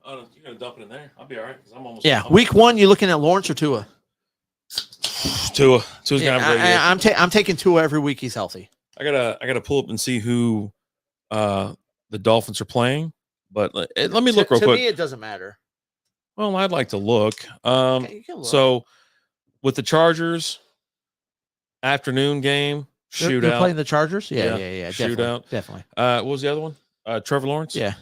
Oh, you're gonna dump it in there. I'll be all right because I'm almost. Yeah, week 1, you looking at Lawrence or Tua? Tua's gonna Yeah, have a great year. I'm taking Tua every week. He's healthy. I gotta pull up and see who the Dolphins are playing. But let me look real to quick. me, it doesn't matter. Well, I'd like to look. Okay, you can look. So with the Chargers, afternoon game, They're shootout. playing the Chargers. Yeah. Shootout. Definitely. What was the other one? Trevor Lawrence. Yeah.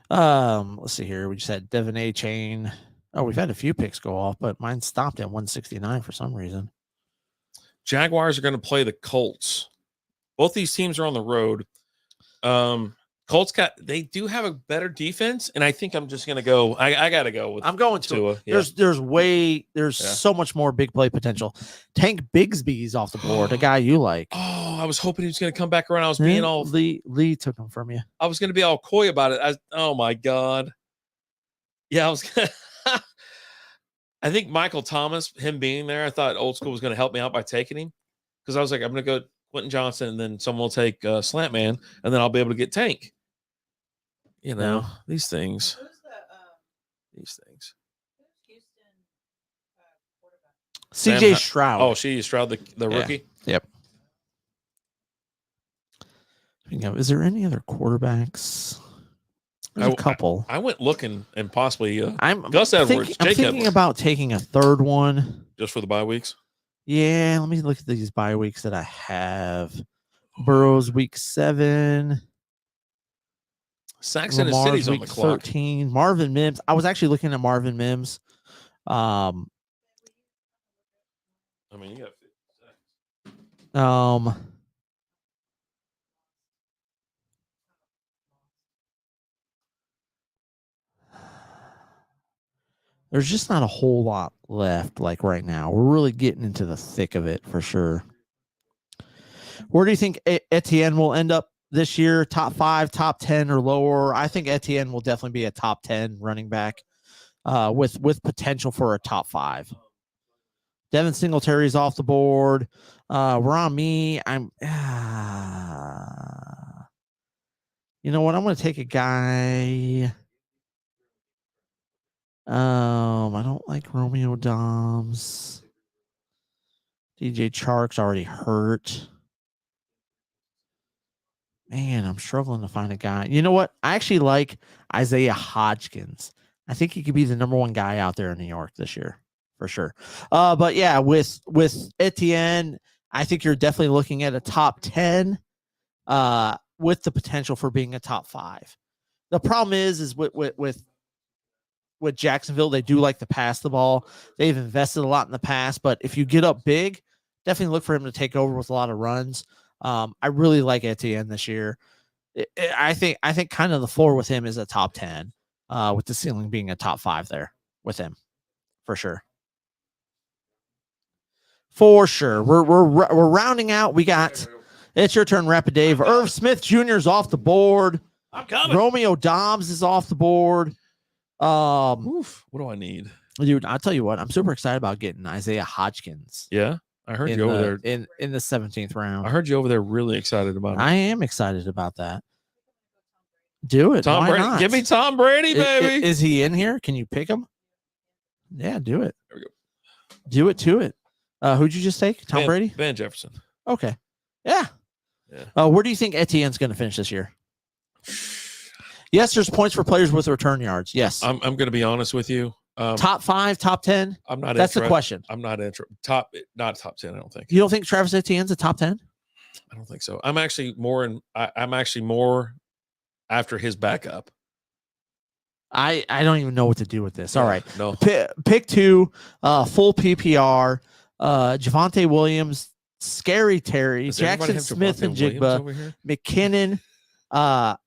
Let's see here. We just had Devin Achane. Oh, we've had a few picks go off, but mine stopped at 169 for some reason. Jaguars are going to play the Colts. Both these teams are on the road. Colts they do have a better defense, and I think I'm just going to go. I got to go with. I'm going Tua. to. There's so much more big play potential. Tank Bigsby's off the board, a guy you like. Oh, I was hoping he was going to come back around. I was being all Lee took him from you. I was going to be all coy about it. Oh my god. Yeah, I was. I think Michael Thomas, him being there, I thought Old School was going to help me out by taking him because I was like, I'm going to go Quentin Johnson, and then someone will take Slant Man, and then I'll be able to get Tank. You know, these things. Who's These things. Houston quarterback? CJ Stroud. Oh, CJ Stroud, the rookie. Yep. Is there any other quarterbacks? There's a couple. I went looking and possibly I'm Gus Edwards. I'm Jake thinking Edwards. about taking a third one. Just for the bye weeks. Yeah, let me look at these bye weeks that I have. Burrow's week 7. Saxon and Lamar's City's on week the clock. 13. Marvin Mims. I was actually looking at Marvin Mims. I mean, you got 50 seconds. There's just not a whole lot left like right now. We're really getting into the thick of it for sure. Where do you think Etienne will end up this year? Top 5, top 10 or lower? I think Etienne will definitely be a top 10 running back with potential for a top 5. Devin Singletary's off the board. We're on me. You know what? I'm going to take a guy. I don't like Romeo Dobbs. DJ Chark's already hurt. Man, I'm struggling to find a guy. You know what? I actually like Isaiah Hodgkins. I think he could be the number 1 guy out there in New York this year, for sure. But yeah, with Etienne, I think you're definitely looking at a top 10 with the potential for being a top 5. The problem is with Jacksonville, they do like to pass the ball. They've invested a lot in the past, but if you get up big, definitely look for him to take over with a lot of runs. I really like Etienne this year. I think kind of the floor with him is a top 10, with the ceiling being a top 5 there with him, for sure. For sure, we're rounding out. It's your turn, Rapid Dave. Irv Smith Jr. is off the board. I'm coming. Romeo Dobbs is off the board. Oof, what do I need? Dude, I'll tell you what, I'm super excited about getting Isaiah Hodgkins. Yeah, I heard you over there in the 17th round. I heard you over there really excited about it. I am excited about that. Do it. Tom Why Brady. not? Give me Tom Brady, baby. Is he in here? Can you pick him? Yeah, do it. There we go. Do it to it. Who'd you just take? Tom Brady? Van Jefferson. Okay. Yeah. Yeah. Where do you think Etienne's going to finish this year? Yes, there's points for players with return yards. Yes. I'm going to be honest with you. Top 5, top 10. I'm not. That's the question. I'm not not top 10. I don't think. You don't think Travis Etienne's a top 10? I don't think so. I'm actually more after his backup. I don't even know what to do with this. All right. No. Pick 2, full PPR. Javonte Williams, Scary Terry, Does everybody Jackson have Smith Javonte and Williams Jigba, over here? McKinnon,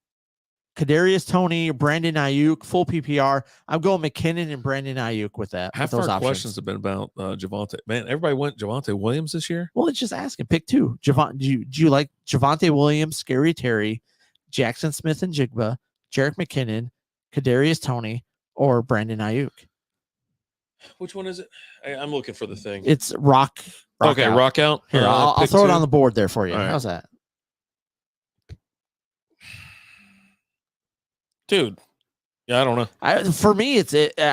Kadarius Toney, Brandon Ayuk, full PPR. I'm going McKinnon and Brandon Ayuk with that. Half with of those our options. questions have been about Javonte. Man, everybody went Javonte Williams this year. Well, it's just asking. Pick 2. Do you like Javonte Williams, Scary Terry, Jackson Smith and Jigba, Jerick McKinnon, Kadarius Toney, or Brandon Ayuk? Which one is it? I'm looking for the thing. It's rock okay, out. rock out. Here, I'll pick throw it 2. on the board there for you. All right. How's that? Dude. Yeah, I don't know. For me, I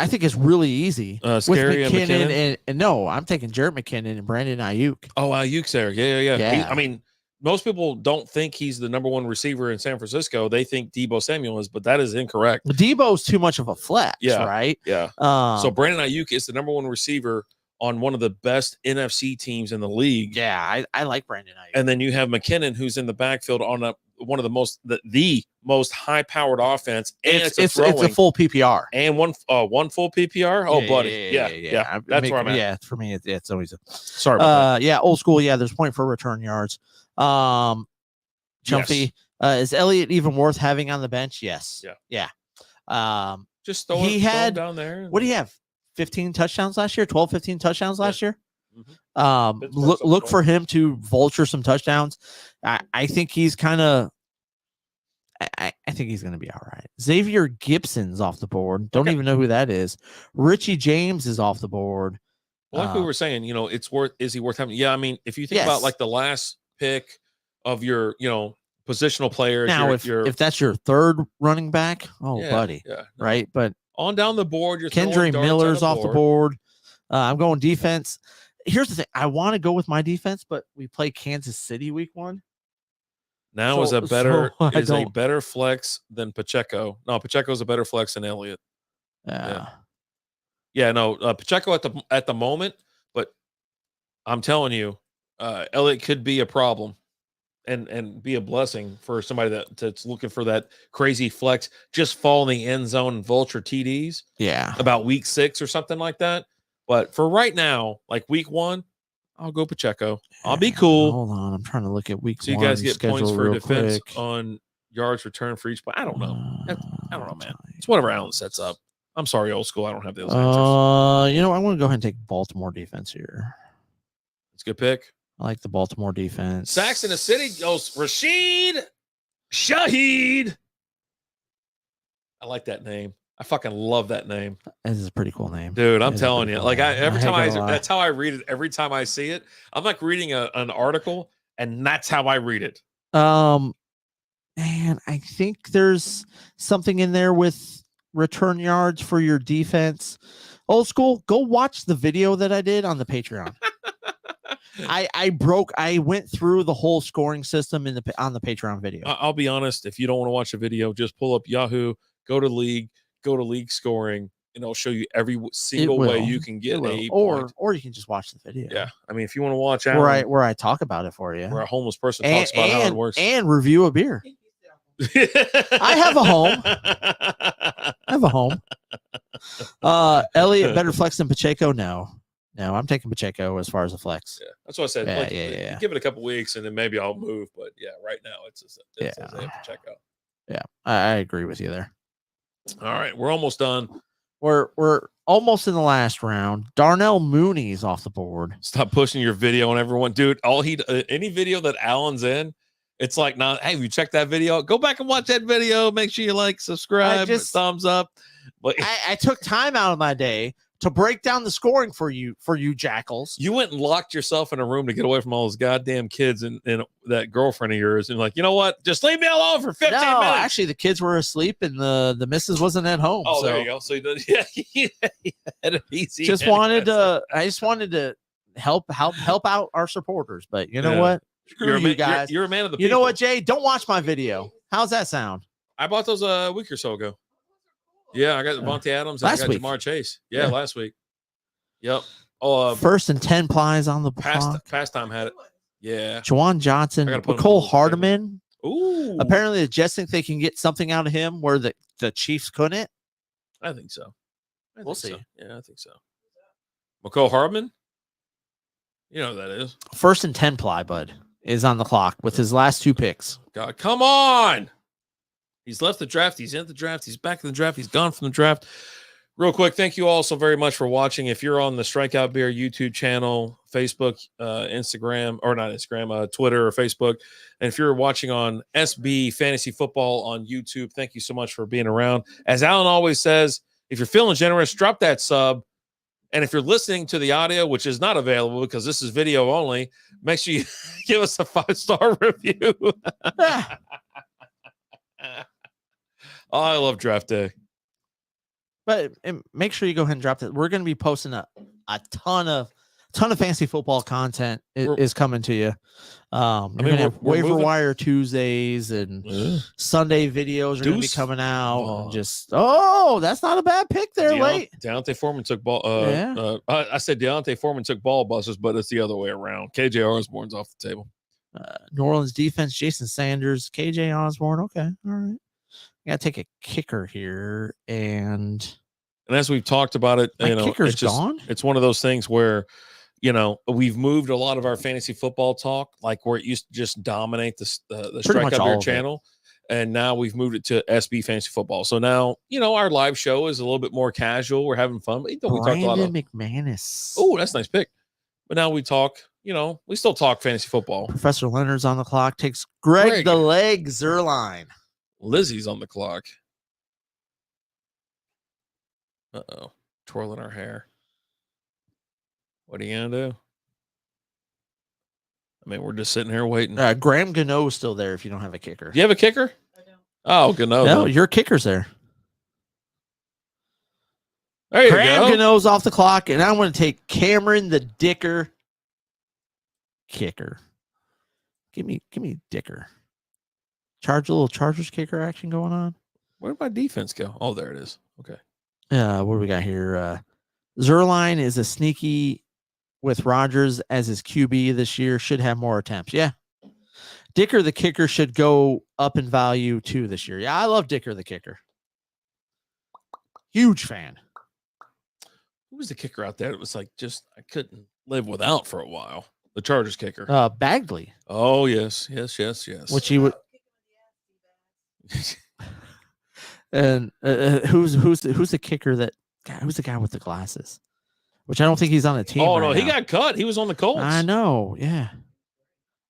think it's really easy. With Scary and McKinnon McKinnon. and no, I'm taking Jerick McKinnon and Brandon Ayuk. Oh, Ayuk's there. Yeah. Yeah. I mean, most people don't think he's the number 1 receiver in San Francisco. They think Deebo Samuel is, but that is incorrect. Debo's too much of a flex, Yeah. right? Yeah. So Brandon Ayuk is the number 1 receiver on one of the best NFC teams in the league. yeah, I like Brandon Ayuk. And then you have McKinnon, who's in the backfield on one of the most high-powered offense, and it's a full PPR. and one full PPR. Oh, buddy, yeah. That's where I'm at. Yeah, for me, it's always Sorry about that. yeah, old school. Yeah, there's point for return yards. Chumpy, is Elliott even worth having on the bench? Yes. Yeah. Just throw he him had- down there. What do you have? 15 touchdowns last year? 12, 15 touchdowns last year? Mhm. Pittsburgh's Look up for him to vulture some touchdowns. I think he's kind of. I think he's going to be all right. Xavier Gibson's off the board. Don't Okay. even know who that is. Richie James is off the board. Well, like we were saying, is he worth having? Yeah, I mean, if you think Yes. about like the last pick of your, positional players, Now, your if that's your third running back, buddy, yeah, right? But on down the board, you're Kendre throwing darts Miller's on off the board. I'm going defense. Here's the thing. I want to go with my defense, but we play Kansas City week 1. Now So- is a better so I is a don't- better flex than Pacheco. No, Pacheco's a better flex than Elliott. Yeah, no, Pacheco at the moment, but I'm telling you, Elliott could be a problem and be a blessing for somebody that's looking for that crazy flex, just fall in the end zone and vulture TDs Yeah. about week 6 or something like that. But for right now, like week 1, I'll go Pacheco. I'll be cool. Hold on. I'm trying to look at week So you 1 guys get points schedule for real defense quick. on yards return for each. But I don't know. I don't know, man. Uh, It's whatever Allen sets up. I'm sorry, old school. I don't have those answers. I want to go ahead and take Baltimore defense here. It's a good pick. I like the Baltimore defense. Sacks in the City goes Rashid Shaheed. I like that name. I fucking love that name, This is a pretty cool name. dude. I'm It is a telling pretty you, cool like name. every I time ain't gonna lie. that's how I read it. Every time I see it, I'm like reading an article, and that's how I read it. Man, I think there's something in there with return yards for your defense. Old school, go watch the video that I did on the Patreon. I went through the whole scoring system on the Patreon video. I'll be honest. If you don't want to watch a video, just pull up Yahoo, go to league scoring, and it'll show you every single way will. you can get It will. a point. or you can just watch the video. Yeah, I mean, if you want to watch Where I talk about it for you. where a homeless person talks about how it works, and review a beer. I have a home. I have a home. Elliott better flex than Pacheco? No, I'm taking Pacheco as far as a flex. Yeah, that's what I said. Yeah, Like, yeah. Give it a couple weeks and then maybe I'll move. But yeah, right now it's Isaiah Pacheco. Yeah, I agree with you there. All right, we're almost done. We're almost in the last round. Darnell Mooney's off the board. Stop pushing your video on everyone, dude. Any video that Allen's in, it's like, hey, you check that video, go back and watch that video. Make sure you like, subscribe, thumbs up. But I took time out of my day to break down the scoring for you jackals. you went and locked yourself in a room to get away from all those goddamn kids and that girlfriend of yours, and like, you know what? Just leave me alone for 15 No, minutes. actually, the kids were asleep and the missus wasn't at home. Oh, so there you go. So you did, yeah, you had it easy. I just wanted to help out our supporters. But you know Yeah. what? Screw You're you guys. You're a man of the people. You know what, Jay? Don't watch my video. How's that sound? I bought those a week or so ago. Yeah, I got Devontae Adams and I last got week. Jamar Chase. Yeah, Yeah. last week. Yep. Oh, First and 10 plies on the clock. pastime had it. Yeah. Jawan Johnson, I gotta put him Nicole on the table. Hardeman. Ooh. Apparently, the Jets think they can get something out of him where the Chiefs couldn't. I think so. We'll see. So. Yeah, I think so. McCole Hardman. You know who that is. First and 10 ply, bud, is on the clock with his last 2 picks. God, come on. He's left the draft. He's in the draft. He's back in the draft. He's gone from the draft. Real quick, thank you all so very much for watching. If you're on the Strikeout Beer YouTube channel, Facebook, Instagram, or not Instagram, Twitter or Facebook, and if you're watching on SB Fantasy Football on YouTube, thank you so much for being around. As Alan always says, if you're feeling generous, drop that sub. And if you're listening to the audio, which is not available because this is video only, make sure you give us a 5-star review. Oh, I love draft day. But make sure you go ahead and drop that. We're going to be posting a ton of fantasy football content is coming to you. We're waiver moving. wire Tuesdays and Sunday videos are going to be coming out. Oh. And that's not a bad pick there, late. Deontay Foreman took ball. I said Deontay Foreman took ball busters, but it's the other way around. KJ Osborne's off the table. New Orleans defense, Jason Sanders, KJ Osborne. Okay. All right. I got to take a kicker here. And as we've talked about it, kicker's gone. It's one of those things where, we've moved a lot of our fantasy football talk, like where it used to just dominate the Strikeout Beer channel. And now we've moved it to SB Fantasy Football. So now, our live show is a little bit more casual. We're having fun. We talked a lot of McManus. Oh, that's a nice pick. But now we talk, we still talk fantasy football. Professor Leonard's on the clock. Takes Greg the Leg Zerline. Lizzie's on the clock. Uh-oh. Twirling her hair. What are you going to do? I mean, we're just sitting here waiting. Graham Gano is still there if you don't have a kicker. Do you have a kicker? I don't. Oh, Gano. No, your kicker's there. There you Graham go. Gano's off the clock, and I'm going to take Cameron the Dicker kicker. Give me Dicker. A little Chargers kicker action going on. Where did my defense go? Oh, there it is. Okay. What do we got here? Zerline is a sneaky with Rodgers as his QB this year. Should have more attempts. Yeah. Dicker the kicker should go up in value too this year. Yeah, I love Dicker the kicker. Huge fan. Who was the kicker out there? It was like I couldn't live without for a while. The Chargers kicker. Bagley. Oh, yes. Which he would. And who's the kicker that who's the guy with the glasses? Which I don't think he's on the team. Oh, right no, he now. got cut. He was on the Colts. I know. Yeah.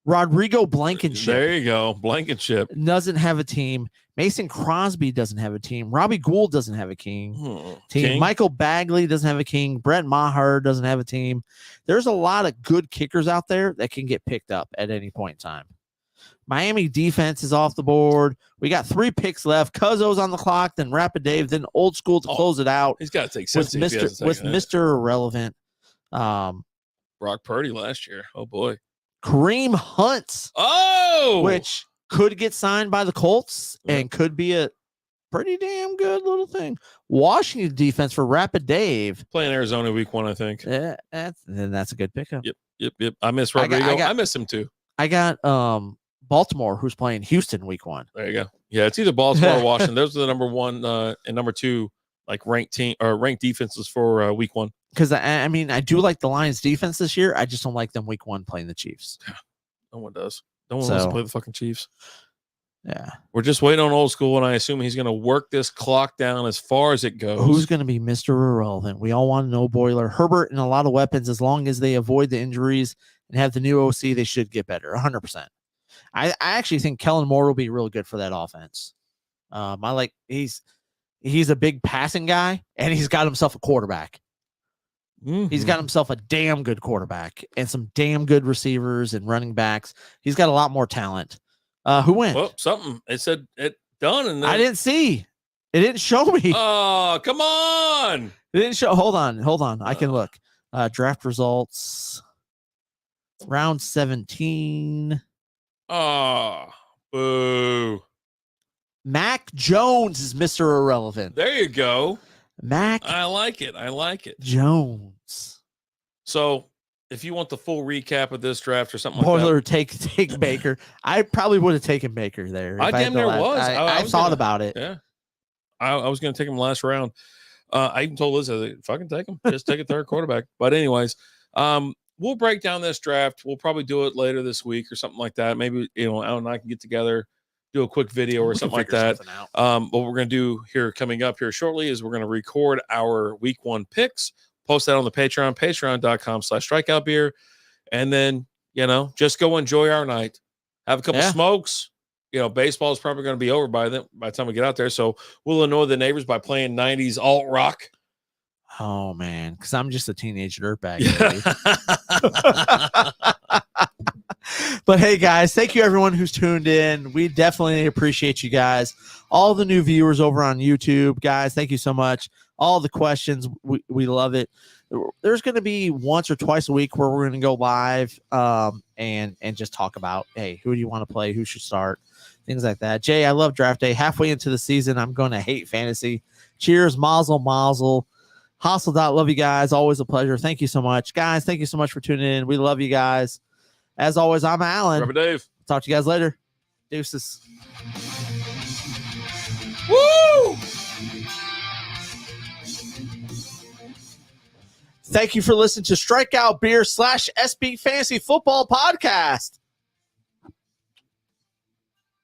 Rodrigo Blankenship. There you go. Blankenship. Doesn't have a team. Mason Crosby doesn't have a team. Robbie Gould doesn't have a team. King. Michael Bagley doesn't have a king. Brett Maher doesn't have a team. There's a lot of good kickers out there that can get picked up at any point in time. Miami defense is off the board. We got 3 picks left. Cuzzo's on the clock, then Rapid Dave, then Old School to close it out. He's got to take with Cincy Mr. Irrelevant. Brock Purdy last year. Oh, boy. Kareem Hunt. Oh! Which could get signed by the Colts and could be a pretty damn good little thing. Washington defense for Rapid Dave. Playing Arizona week 1, I think. Yeah, that's a good pickup. Yep. I miss Rodrigo. I miss him, too. I got Baltimore, who's playing Houston week 1. There you go. Yeah, it's either Baltimore or Washington. Those are the number 1 and number 2, like ranked team or ranked defenses for week 1. Because I mean, I do like the Lions defense this year. I just don't like them week 1 playing the Chiefs. No one does. No one wants to play the fucking Chiefs. Yeah. We're just waiting on Old School, and I assume he's going to work this clock down as far as it goes. Who's going to be Mr. Irrelevant? We all want to know Boiler. Herbert and a lot of weapons. As long as they avoid the injuries and have the new OC, they should get better. 100%. I actually think Kellen Moore will be really good for that offense. He's a big passing guy, and he's got himself a quarterback. Mm-hmm. He's got himself a damn good quarterback and some damn good receivers and running backs. He's got a lot more talent. Who went? Well, something. It said it done. And then... I didn't see. It didn't show me. Oh, come on. It didn't show. Hold on. I can look. Draft results. Round 17. Oh, boo. Mac Jones is Mr. Irrelevant. There you go. Mac I like it. I like it. Jones. So if you want the full recap of this draft or something like Boiler that, take Baker. I probably would have taken Baker there. I if had damn the near last- was. I was thought gonna- about it. Yeah. I was going to take him last round. I even told Liz, I was like, fucking take him. Just take a third quarterback. But anyways, we'll break down this draft. We'll probably do it later this week or something like that. Maybe, Al and I can get together, do a quick video or We can something like figure that. something out. What we're going to do here coming up here shortly is we're going to record our week 1 picks, post that on the Patreon, patreon.com/strikeoutbeer. And then, just go enjoy our night. Have a couple smokes. Baseball is probably going to be over by the time we get out there. So we'll annoy the neighbors by playing 90s alt rock. Oh man, because I'm just a teenage dirtbag. But hey, guys, thank you everyone who's tuned in. We definitely appreciate you guys. All the new viewers over on YouTube, guys, thank you so much. All the questions, we love it. There's going to be once or twice a week where we're going to go live and just talk about, hey, who do you want to play? Who should start? Things like that. Jay, I love draft day. Halfway into the season, I'm going to hate fantasy. Cheers, mazel, mazel. Hustle. Love you guys. Always a pleasure. Thank you so much. Guys, thank you so much for tuning in. We love you guys. As always, I'm Alan. Rubber Dave. Talk to you guys later. Deuces. Woo! Thank you for listening to Strikeout Beer / SB Fantasy Football Podcast.